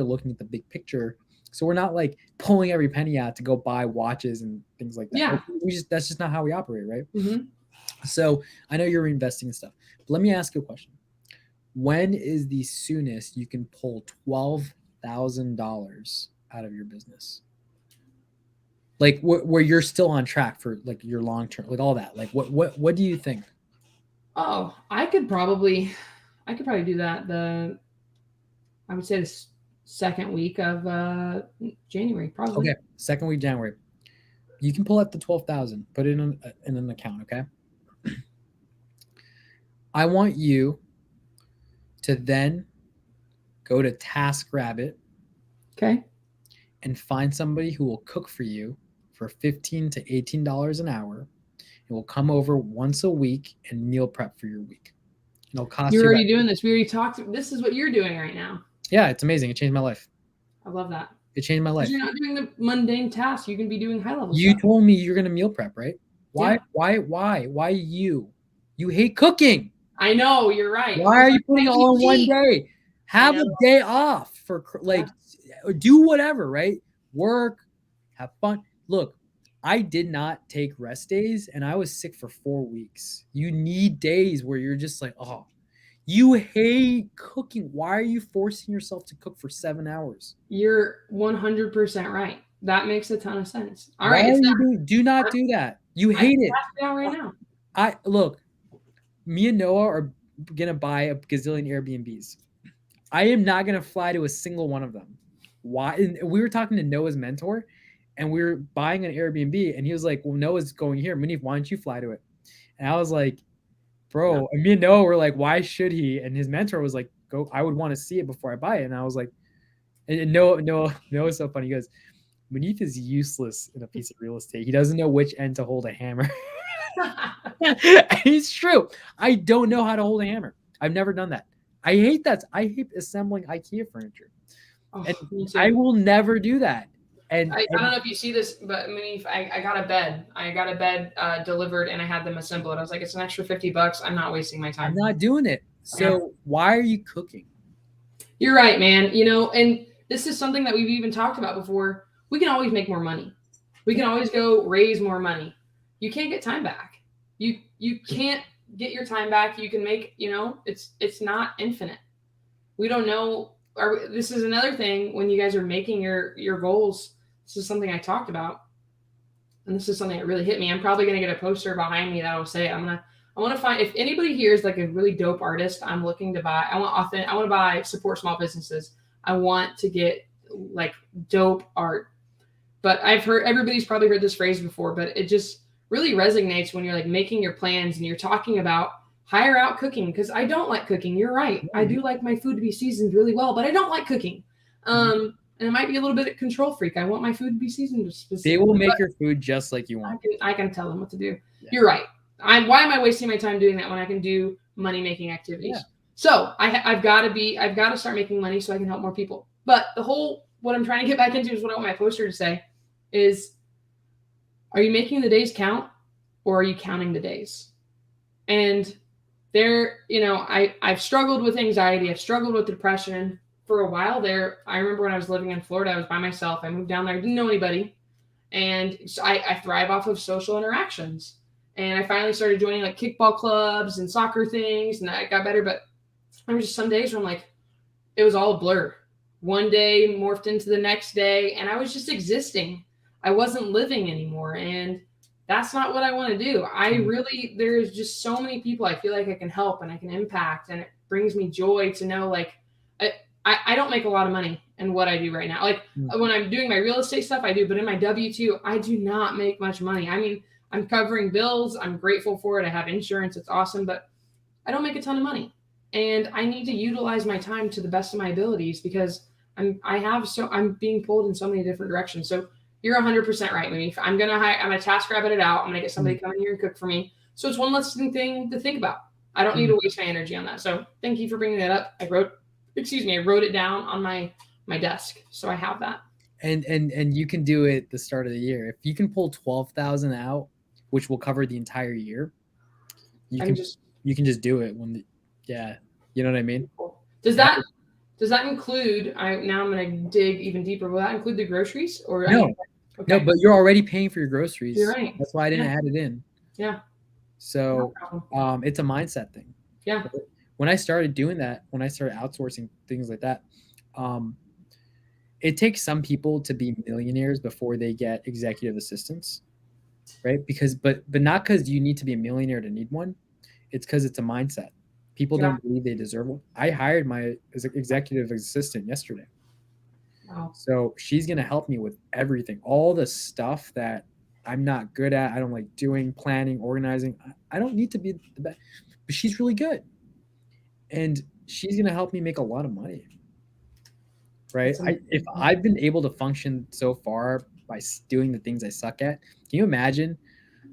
looking at the big picture. So we're not like pulling every penny out to go buy watches and things like that. Yeah. Like, that's just not how we operate, right? So I know you're reinvesting in stuff, but let me ask you a question. When is the soonest you can pull $12,000 out of your business? Like where you're still on track for like your long term, like all that. Like what do you think? Oh, I could probably do that. I would say the second week of January, probably. Okay, second week January. You can pull out the 12,000, put it in an account. Okay. I want you to then go to TaskRabbit Okay. and find somebody who will cook for you for $15 to $18 an hour. It will come over once a week and meal prep for your week. And it'll cost You're you. already doing this. We already talked. This is what you're doing right now. Yeah, it's amazing. It changed my life. I love that. It changed my life. Because you're not doing the mundane tasks. You can be doing high level You stuff. told me you're gonna meal prep, right? Why? Yeah. Why you? You hate cooking. I know, you're right. Why are you putting it all in one cheat. day? Have a day off for do whatever, right? Work, have fun. Look, I did not take rest days and I was sick for 4 weeks. You need days where you're just like, oh, you hate cooking. Why are you forcing yourself to cook for 7 hours? You're 100% right. That makes a ton of sense. All Why right. are you do not do that. You hate it. Down right now. Look, me and Noah are gonna buy a gazillion Airbnbs. I am not gonna fly to a single one of them. Why? And we were talking to Noah's mentor, and we were buying an Airbnb, and he was like, "Well, Noah's going here. Munif, why don't you fly to it?" And I was like, "Bro," and me and Noah were like, "Why should he?" And his mentor was like, "Go. I would want to see it before I buy it." And I was like, and Noah's so funny. He goes, "Munif is useless in a piece of real estate. He doesn't know which end to hold a hammer." It's true. I don't know how to hold a hammer. I've never done that. I hate that. I hate assembling IKEA furniture. Oh, And I will never do that. And I don't know if you see this, but I mean, I got a bed. I got a bed delivered, and I had them assemble it. I was like, it's an extra $50. I'm not wasting my time. I'm not doing it. So why are you cooking? You're right, man. You know, and this is something that we've even talked about before. We can always make more money. We can always go raise more money. You can't get time back. You can't get your time back. You can make, you know, it's not infinite. We don't know. This is another thing when you guys are making your goals. This is something I talked about, and this is something that really hit me. I'm probably gonna get a poster behind me that will say I want to find, if anybody here is like a really dope artist I'm looking to buy. I want to buy, support small businesses. I want to get like dope art. But I've heard, everybody's probably heard this phrase before, but it just really resonates when you're like making your plans and you're talking about hire out cooking, because I don't like cooking. You're right. I do like my food to be seasoned really well, but I don't like cooking. And it might be a little bit of control freak. I want my food to be seasoned specifically. They will make your food just like you want. I can tell them what to do. Yeah. You're right. Why am I wasting my time doing that when I can do money making activities? Yeah. So I've got to start making money so I can help more people. But what I'm trying to get back into is what I want my poster to say is, are you making the days count or are you counting the days? And there, you know, I've struggled with anxiety. I've struggled with depression for a while there. I remember when I was living in Florida, I was by myself. I moved down there. I didn't know anybody. And so I thrive off of social interactions. And I finally started joining like kickball clubs and soccer things, and I got better. But there were just some days where I'm like, it was all a blur. One day morphed into the next day, and I was just existing. I wasn't living anymore. And that's not what I want to do. There's just so many people I feel like I can help and I can impact. And it brings me joy to know, like, I don't make a lot of money in what I do right now. Like when I'm doing my real estate stuff, I do, but in my W-2, I do not make much money. I mean, I'm covering bills. I'm grateful for it. I have insurance. It's awesome, but I don't make a ton of money. And I need to utilize my time to the best of my abilities because I'm being pulled in so many different directions. So you're 100% right, Munif. I'm going to TaskRabbit it out. I'm going to get somebody to come in here and cook for me. So it's one less thing to think about. I don't need to waste my energy on that. So thank you for bringing that up. I wrote it down on my desk. So I have that. And you can do it the start of the year. If you can pull 12,000 out, which will cover the entire year, you can just do it you know what I mean? Does that include, now I'm going to dig even deeper. Will that include the groceries or no? Okay. No, but you're already paying for your groceries. You're right. That's why I didn't add it in. Yeah. So it's a mindset thing. Yeah. When I started doing that, when I started outsourcing things like that, it takes some people to be millionaires before they get executive assistants, right? But not because you need to be a millionaire to need one. It's because it's a mindset. People Yeah. don't believe they deserve one. I hired my executive assistant yesterday. Wow. So she's going to help me with everything, all the stuff that I'm not good at. I don't like doing, planning, organizing. I don't need to be the best, but she's really good. And she's going to help me make a lot of money. Right? If I've been able to function so far by doing the things I suck at, can you imagine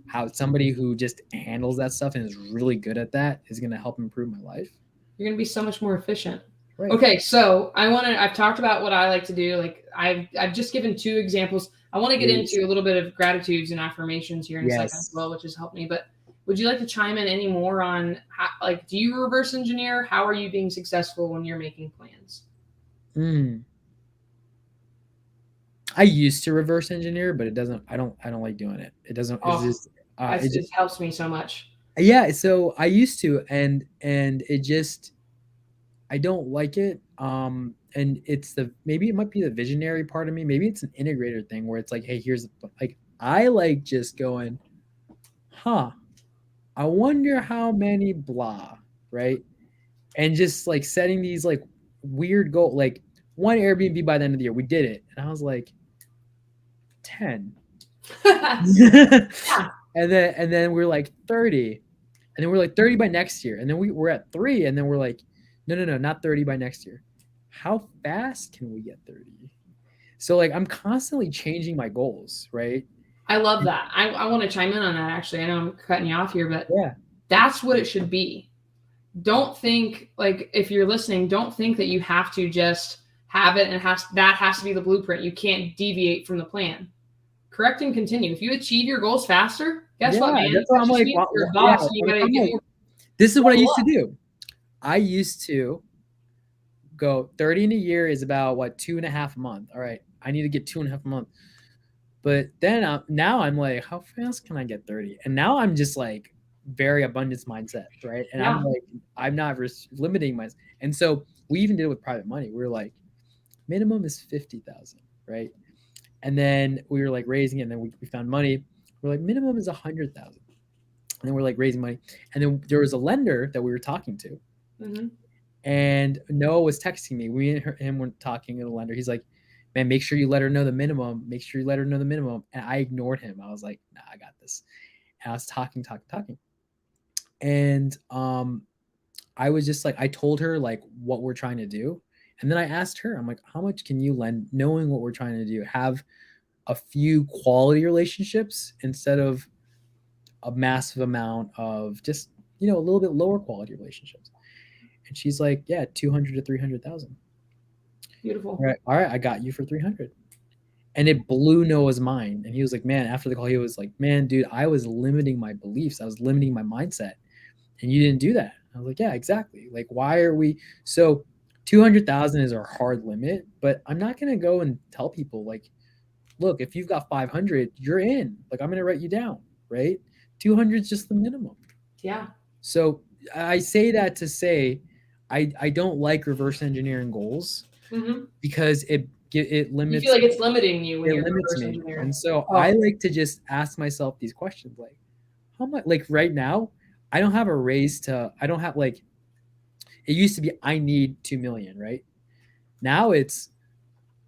how somebody who just handles that stuff and is really good at that is going to help improve my life? You're going to be so much more efficient. Right. Okay, so I've talked about what I like to do. Like I've just given 2 examples. I want to get into a little bit of gratitudes and affirmations here in a second as well, which has helped me. But would you like to chime in any more on how, like, do you reverse engineer? How are you being successful when you're making plans? I used to reverse engineer, but it doesn't. I don't like doing it. It doesn't. It just helps me so much. Yeah. So I used to, and it just, I don't like it. And it's maybe it might be the visionary part of me. Maybe it's an integrator thing where it's like, hey, here's like, I like just going, huh, I wonder how many blah, right? And just like setting these like weird goal, like one Airbnb by the end of the year, we did it. And I was like, 10. Yeah. And then we're like 30. And then we're like 30 by next year. And then we're at 3. And then we're like, no, not 30 by next year. How fast can we get 30? So like I'm constantly changing my goals, right? I love that. I want to chime in on that actually. I know I'm cutting you off here, but yeah, that's what it should be. Don't think, like, if you're listening, don't think that you have to just have it and that has to be the blueprint. You can't deviate from the plan. Correct and continue. If you achieve your goals faster, guess what, man? That's what I'm like. You're a boss. You gotta get more. This is what I used to do. I used to go 30 in a year is about what, 2.5 a month. All right, I need to get 2.5 a month. But then now I'm like, how fast can I get 30? And now I'm just like very abundance mindset, right? And I'm like, I'm not limiting myself. And so we even did it with private money. We were like, minimum is 50,000, right? And then we were like raising it, and then we found money. We're like, minimum is 100,000. And then we're like raising money. And then there was a lender that we were talking to. Mm-hmm. And Noah was texting me. We and him were talking to the lender. He's like, man, make sure you let her know the minimum. Make sure you let her know the minimum. And I ignored him. I was like, nah, I got this. And I was talking. And I was just like, I told her like what we're trying to do. And then I asked her, I'm like, how much can you lend, knowing what we're trying to do? Have a few quality relationships instead of a massive amount of just, a little bit lower quality relationships. And she's like, yeah, 200 to 300,000. Beautiful. All right, I got you for 300. And it blew Noah's mind. And he was like, man, after the call, he was like, man, dude, I was limiting my beliefs. I was limiting my mindset. And you didn't do that. I was like, yeah, exactly. Like, why are we? So 200,000 is our hard limit, but I'm not going to go and tell people like, look, if you've got 500, you're in. Like, I'm going to write you down, right? 200 is just the minimum. Yeah. So I say that to say, I don't like reverse engineering goals because it limits. You feel like it's limiting you when it you're limits reverse me. engineering. And so I like to just ask myself these questions, like, how much? Like right now, I don't have a raise to. I don't have like. It used to be I need 2 million, right? Now it's,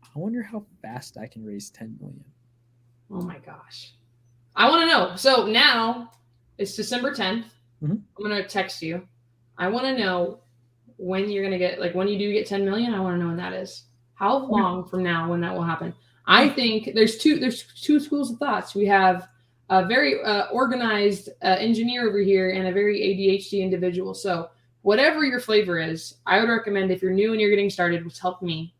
I wonder how fast I can raise 10 million. Oh my gosh. I want to know. So now it's December 10th. Mm-hmm. I'm going to text you. I want to know when you're going to get, like when you do get 10 million, I want to know when that is. How long from now when that will happen? I think there's two schools of thoughts. We have a very organized engineer over here and a very ADHD individual. So whatever your flavor is, I would recommend if you're new and you're getting started, which helped me,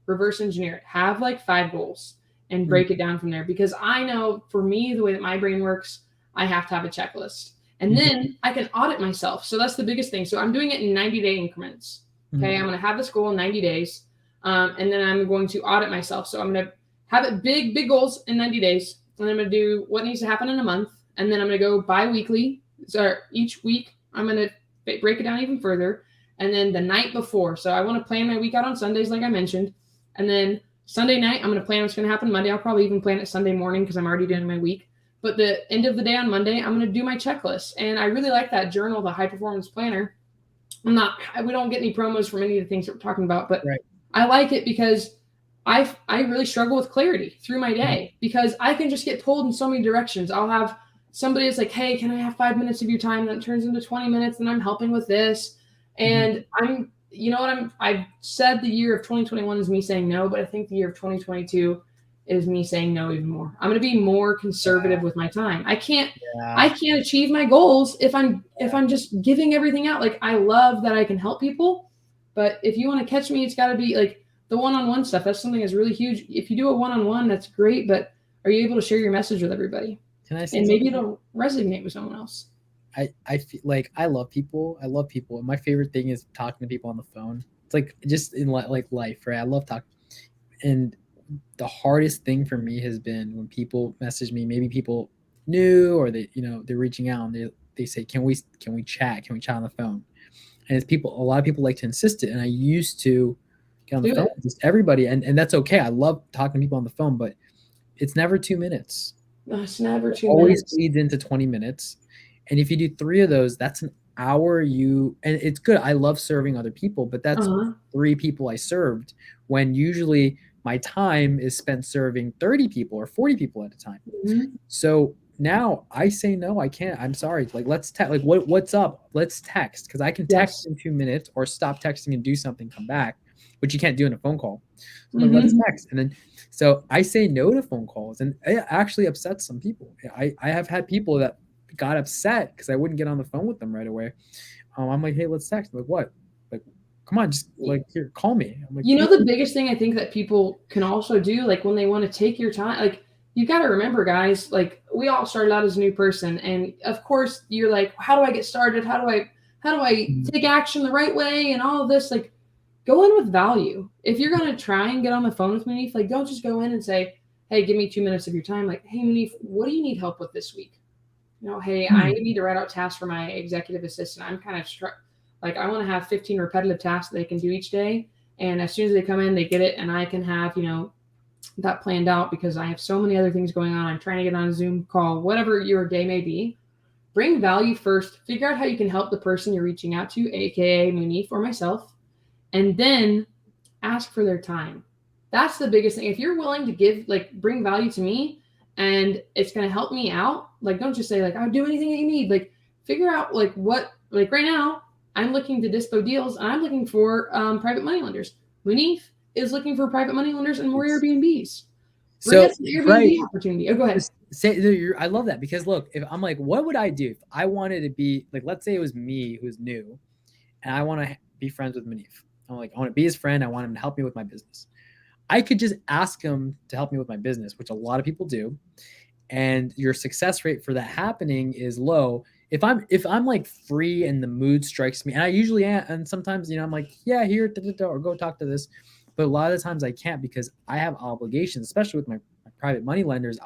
reverse engineer it. Have like 5 goals and break it down from there. Because I know for me, the way that my brain works, I have to have a checklist. And then I can audit myself. So that's the biggest thing. So I'm doing it in 90-day increments. Okay, I'm going to have this goal in 90 days. And then I'm going to audit myself. So I'm going to have it big goals in 90 days. And then I'm going to do what needs to happen in a month. And then I'm going to go bi-weekly. So each week, I'm going to break it down even further. And then the night before. So I want to plan my week out on Sundays, like I mentioned. And then Sunday night, I'm going to plan what's going to happen Monday. I'll probably even plan it Sunday morning because I'm already doing my week. But the end of the day on Monday, I'm going to do my checklist. And I really like that journal, the High Performance Planner. we don't get any promos from any of the things that we're talking about, but Right. I like it because I really struggle with clarity through my Mm-hmm. day because I can just get pulled in so many directions. I'll have somebody that's like, hey, can I have 5 minutes of your time? Then it turns into 20 minutes and I'm helping with this. And I've said the year of 2021 is me saying no, but I think the year of 2022 is me saying no even more. I'm going to be more conservative with my time. I can't achieve my goals if I'm just giving everything out. Like, I love that I can help people, but if you want to catch me, it's got to be like the one-on-one stuff. That's something that's really huge. If you do a one-on-one, that's great, but are you able to share your message with everybody? Can I say And maybe something? it'll resonate with someone else. I feel like I love people. And my favorite thing is talking to people on the phone. It's like just in like life, right? I love talking. And the hardest thing for me has been when people message me, maybe people new or they're reaching out and they say, can we chat? Can we chat on the phone? And it's a lot of people like to insist it. And I used to get on the phone with just everybody. And that's okay. I love talking to people on the phone, but it's never 2 minutes. No, it's never 2 Always minutes. leads into 20 minutes. And if you do 3 of those, that's an hour and it's good. I love serving other people, but that's 3 people I served when usually my time is spent serving 30 people or 40 people at a time. Mm-hmm. So now I say, no, I can't. I'm sorry. Like, let's text. Like, what's up? Let's text. Because I can text in 2 minutes or stop texting and do something, come back, which you can't do in a phone call. So like, let's text. And then, so I say no to phone calls, and it actually upsets some people. I have had people that got upset because I wouldn't get on the phone with them right away. I'm like, hey, let's text. I'm like, what? Like, come on, just like, here, call me. I'm like, the biggest thing I think that people can also do, like when they want to take your time, like you got to remember, guys, like we all started out as a new person. And of course you're like, how do I get started? How do I take action the right way? And all of this, like, go in with value. If you're going to try and get on the phone with Munif, like, don't just go in and say, hey, give me 2 minutes of your time. Like, hey, Munif, what do you need help with this week? Hey, I need to write out tasks for my executive assistant. I'm kind of like, I want to have 15 repetitive tasks that they can do each day. And as soon as they come in, they get it. And I can have, that planned out because I have so many other things going on. I'm trying to get on a Zoom call, whatever your day may be. Bring value first. Figure out how you can help the person you're reaching out to, AKA Munif or myself. And then ask for their time. That's the biggest thing. If you're willing to bring value to me and it's going to help me out, like, don't just say like, I'll do anything that you need. Like, figure out like right now I'm looking to dispo deals and I'm looking for private money lenders. Munif is looking for private money lenders and more Airbnbs. Bring us an Airbnb opportunity. Oh, go ahead. I love that because look, if I'm like, what would I do if I wanted to be like, let's say it was me who's new and I want to be friends with Munif. I'm like, I want to be his friend. I want him to help me with my business. I could just ask him to help me with my business, which a lot of people do. And your success rate for that happening is low. If I'm like free and the mood strikes me, and I usually am, and sometimes, I'm like, yeah, here, or go talk to this. But a lot of the times I can't because I have obligations, especially with my private money lenders.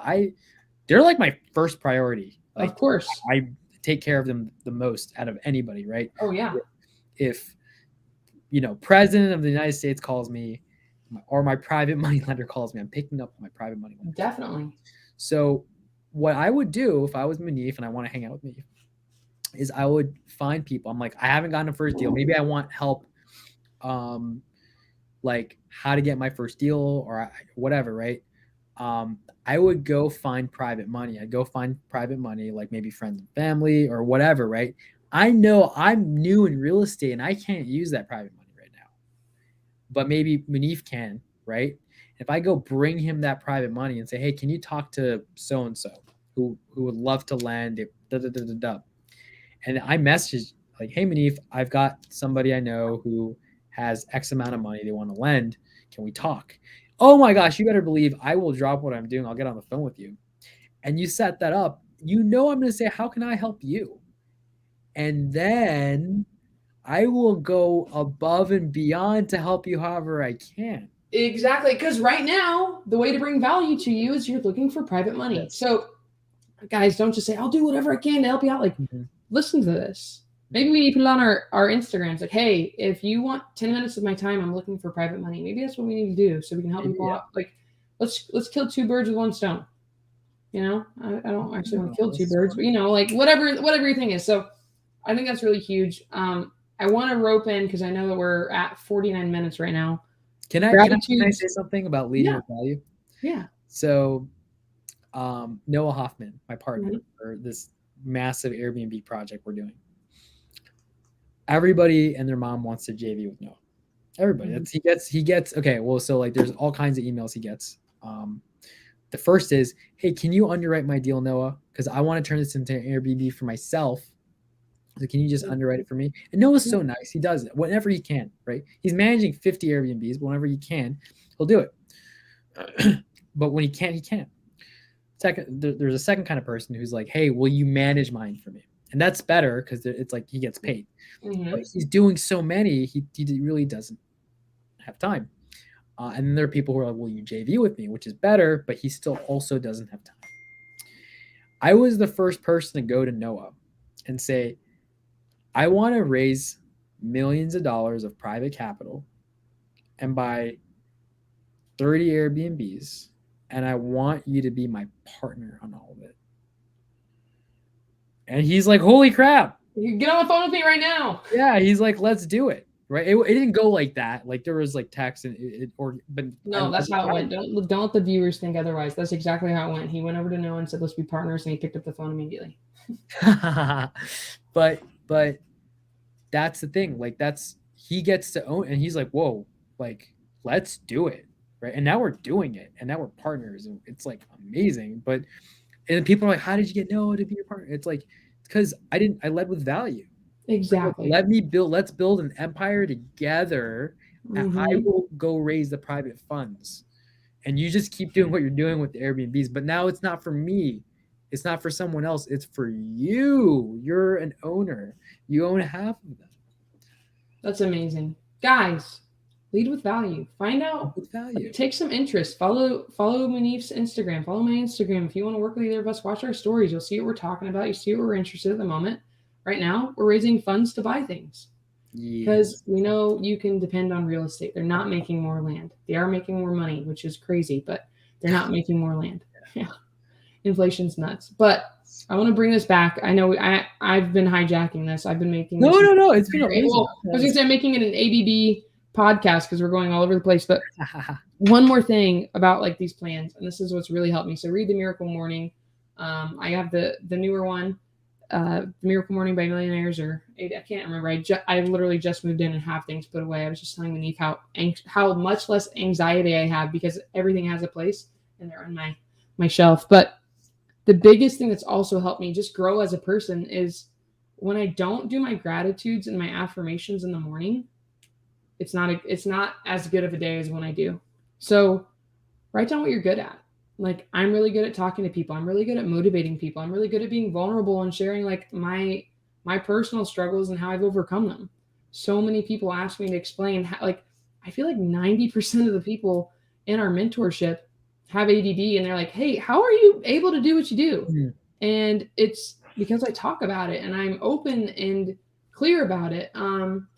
They're like my first priority. Like, of course. I take care of them the most out of anybody, right? Oh, yeah. If President of the United States calls me or my private money lender calls me, I'm picking up my private money lender. Definitely. So what I would do if I was Munif and I want to hang out with Munif is I would find people. I'm like, I haven't gotten a first deal. Maybe I want help, like how to get my first deal or whatever, right? I would go find private money. I'd go find private money, like maybe friends and family or whatever, right? I know I'm new in real estate and I can't use that private money right now, but maybe Munif can, right? If I go bring him that private money and say, hey, can you talk to so-and-so who would love to lend it, and I message like, hey, Munif, I've got somebody I know who has X amount of money they want to lend. Can we talk? Oh my gosh, you better believe I will drop what I'm doing. I'll get on the phone with you. And you set that up. I'm going to say, how can I help you? And then I will go above and beyond to help you however I can. Exactly. Because right now, the way to bring value to you is you're looking for private money. Yes. So, guys, don't just say, I'll do whatever I can to help you out. Like, listen to this. Maybe we need to put it on our Instagrams. Like, hey, if you want 10 minutes of my time, I'm looking for private money. Maybe that's what we need to do so we can help people out. Like, let's kill 2 birds with 1 stone. I don't actually want to kill 2 birds, but like whatever your thing is. So I think that's really huge. I want to rope in because I know that we're at 49 minutes right now. Can I say something about leading with value? Yeah. So Noah Hoffman, my partner, for this massive Airbnb project we're doing. Everybody and their mom wants to JV with Noah. Everybody. He gets okay. Well, so like there's all kinds of emails he gets. The first is, hey, can you underwrite my deal, Noah? Because I want to turn this into an Airbnb for myself. So can you just underwrite it for me? And Noah's so nice. He does it whenever he can, right? He's managing 50 Airbnbs, but whenever he can, he'll do it. But when he can't, he can't. Second, there's a second kind of person who's like, hey, will you manage mine for me? And that's better because it's like he gets paid. But he's doing so many, he really doesn't have time. And then there are people who are like, will you JV with me? Which is better, but he still also doesn't have time. I was the first person to go to Noah and say, I want to raise millions of dollars of private capital and buy 30 Airbnbs, and I want you to be my partner on all of it. And he's like, holy crap. You get on the phone with me right now. Yeah, he's like, let's do it. Right? It didn't go like that. Like there was like text but no, that's how it went. Don't let the viewers think otherwise. That's exactly how it went. He went over to Noah and said, let's be partners, and he picked up the phone immediately. but that's the thing. Like he gets to own, and he's like, whoa, like let's do it. Right. And now we're doing it, and now we're partners, and it's like amazing. But and people are like, how did you get Noah to be your partner? It's like, because I led with value. Exactly. Let's build an empire together, and I will go raise the private funds. And you just keep doing what you're doing with the Airbnbs. But now it's not for me. It's not for someone else. It's for you. You're an owner. You own half of them. That's amazing. Guys, lead with value. Find out with value. Take some interest. Follow Munif's Instagram. Follow my Instagram. If you want to work with either of us, watch our stories. You'll see what we're talking about. You see what we're interested in at the moment. Right now, we're raising funds to buy things. Because we know you can depend on real estate. They're not making more land. They are making more money, which is crazy, but they're not making more land. Yeah. Inflation's nuts. But I want to bring this back. I know I've been hijacking this. I've been making this. No. It's been amazing. Well, I was going to say I'm making it an ABB podcast because we're going all over the place. But one more thing about like these plans, and this is what's really helped me. So read The Miracle Morning. I have the newer one. The Miracle Morning by Millionaires, or I can't remember. I literally just moved in and have things put away. I was just telling Munif how much less anxiety I have because everything has a place and they're on my shelf. But the biggest thing that's also helped me just grow as a person is when I don't do my gratitudes and my affirmations in the morning, it's not as good of a day as when I do. So write down what you're good at. Like, I'm really good at talking to people. I'm really good at motivating people. I'm really good at being vulnerable and sharing like my personal struggles and how I've overcome them. So many people ask me to explain how, like, I feel like 90% of the people in our mentorship have ADD, and they're like, hey, how are you able to do what you do? Mm-hmm. And it's because I talk about it and I'm open and clear about it.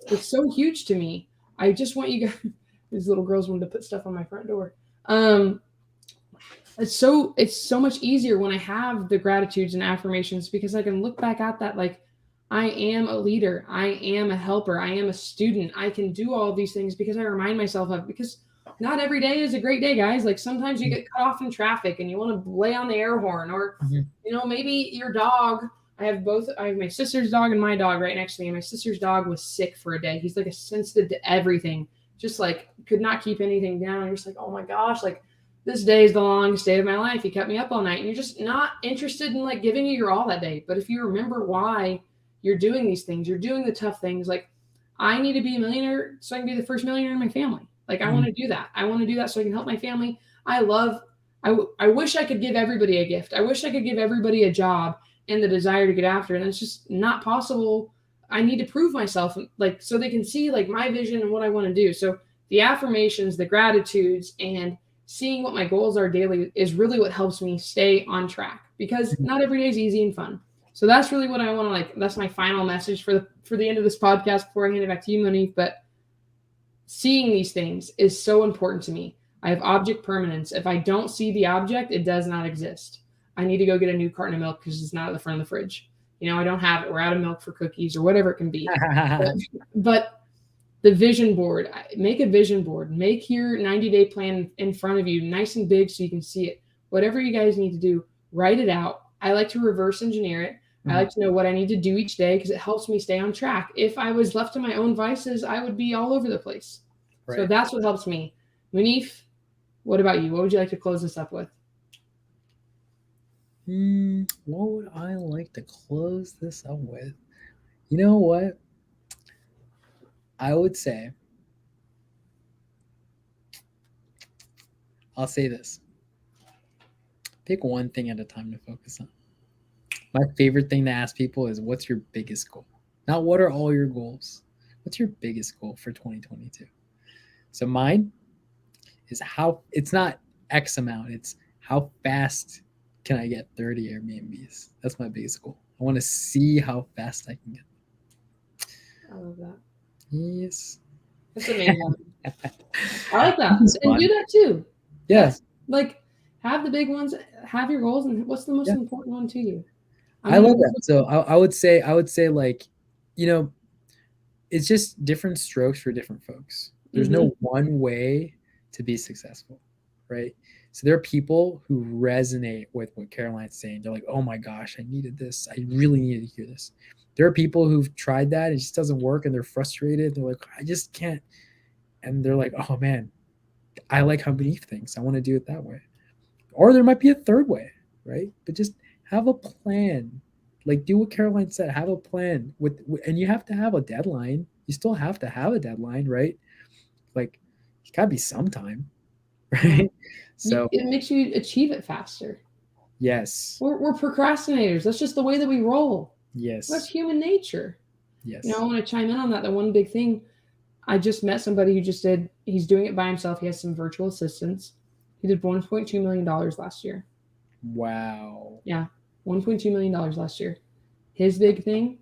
It's so huge to me. I just want you guys, these little girls wanted to put stuff on my front door. It's so much easier when I have the gratitudes and affirmations because I can look back at that like I am a leader, I am a helper, I am a student. I can do all of these things because I remind myself of, because not every day is a great day, guys. Like sometimes you get cut off in traffic and you want to lay on the air horn, or maybe your dog. I have my sister's dog and my dog right next to me. And my sister's dog was sick for a day. He's like sensitive to everything, just like could not keep anything down. You're just like, oh my gosh, like this day is the longest day of my life. He kept me up all night. And you're just not interested in like giving you your all that day. But if you remember why you're doing these things, you're doing the tough things. Like, I need to be a millionaire so I can be the first millionaire in my family. Like, I want to do that. I want to do that so I can help my family. I wish I could give everybody a gift. I wish I could give everybody a job and the desire to get after it. And it's just not possible. I need to prove myself, like, so they can see like my vision and what I want to do. So the affirmations, the gratitudes, and seeing what my goals are daily is really what helps me stay on track, because not every day is easy and fun. So that's really what I want to, like, that's my final message for the end of this podcast before I hand it back to you, Munif. But seeing these things is so important to me. I have object permanence. If I don't see the object, it does not exist. I need to go get a new carton of milk because it's not at the front of the fridge. I don't have it. We're out of milk for cookies or whatever it can be. But the vision board, make a vision board. Make your 90-day plan in front of you, nice and big so you can see it. Whatever you guys need to do, write it out. I like to reverse engineer it. I like to know what I need to do each day because it helps me stay on track. If I was left to my own vices, I would be all over the place. Right. So that's what helps me. Munif, what about you? What would you like to close this up with? What would I like to close this up with? You know what? I would say, I'll say this. Pick one thing at a time to focus on. My favorite thing to ask people is, what's your biggest goal? Not what are all your goals. What's your biggest goal for 2022? So mine is it's not X amount. It's how fast can I get 30 Airbnbs? That's my biggest goal. I want to see how fast I can get. I love that. Yes. That's amazing. I like that. And do that too. Yes. Like, have the big ones, have your goals, and what's the most important one to you? I love that. So I would say like, it's just different strokes for different folks. There's no one way to be successful, right? So there are people who resonate with what Caroline's saying. They're like, oh my gosh, I needed this. I really needed to hear this. There are people who've tried that. It just doesn't work. And they're frustrated. They're like, I just can't. And they're like, oh man, I like how Munif thinks. I want to do it that way. Or there might be a third way, right? But just have a plan. Like, do what Caroline said. Have a plan and you have to have a deadline. You still have to have a deadline, right? Like, it's got to be sometime, right? So it makes you achieve it faster. Yes. We're procrastinators. That's just the way that we roll. Yes. That's human nature. Yes. I want to chime in on that. The one big thing, I just met somebody who he's doing it by himself. He has some virtual assistants. He did $1.2 million last year. Wow. Yeah. $1.2 million last year. His big thing,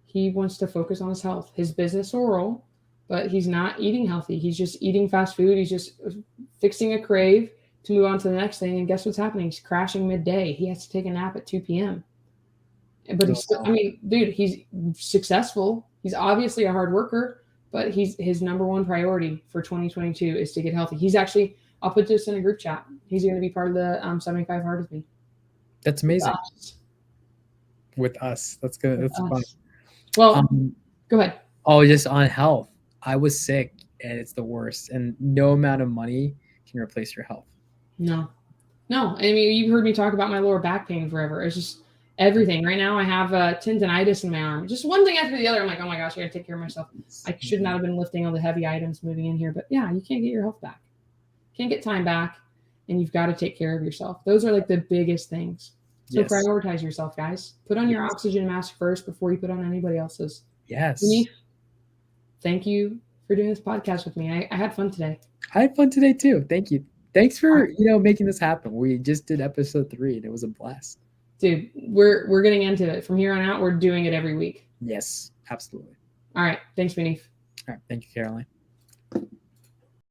he wants to focus on his health. His business will roll, but he's not eating healthy. He's just eating fast food. He's just fixing a crave to move on to the next thing. And guess what's happening? He's crashing midday. He has to take a nap at 2 p.m. But he's still, dude, he's successful. He's obviously a hard worker, but his number one priority for 2022 is to get healthy. He's actually, I'll put this in a group chat. He's going to be part of the 75 Hard with me. That's amazing. With us. That's good. That's fun. Well, go ahead. Oh, just on health. I was sick and it's the worst. And no amount of money can replace your health. No. I mean, you've heard me talk about my lower back pain forever. It's just everything. Right now I have tendonitis in my arm. Just one thing after the other. I'm like, oh my gosh, I got to take care of myself. I should not have been lifting all the heavy items moving in here. But yeah, you can't get your health back. Can't get time back. And you've got to take care of yourself. Those are like the biggest things. So prioritize yourself, guys. Put on your oxygen mask first before you put on anybody else's. Yes. Munif, thank you for doing this podcast with me. I had fun today. I had fun today too. Thank you. Thanks for making this happen. We just did episode 3 and it was a blast. Dude, we're getting into it. From here on out, we're doing it every week. Yes, absolutely. All right. Thanks, Munif. All right. Thank you, Caroline.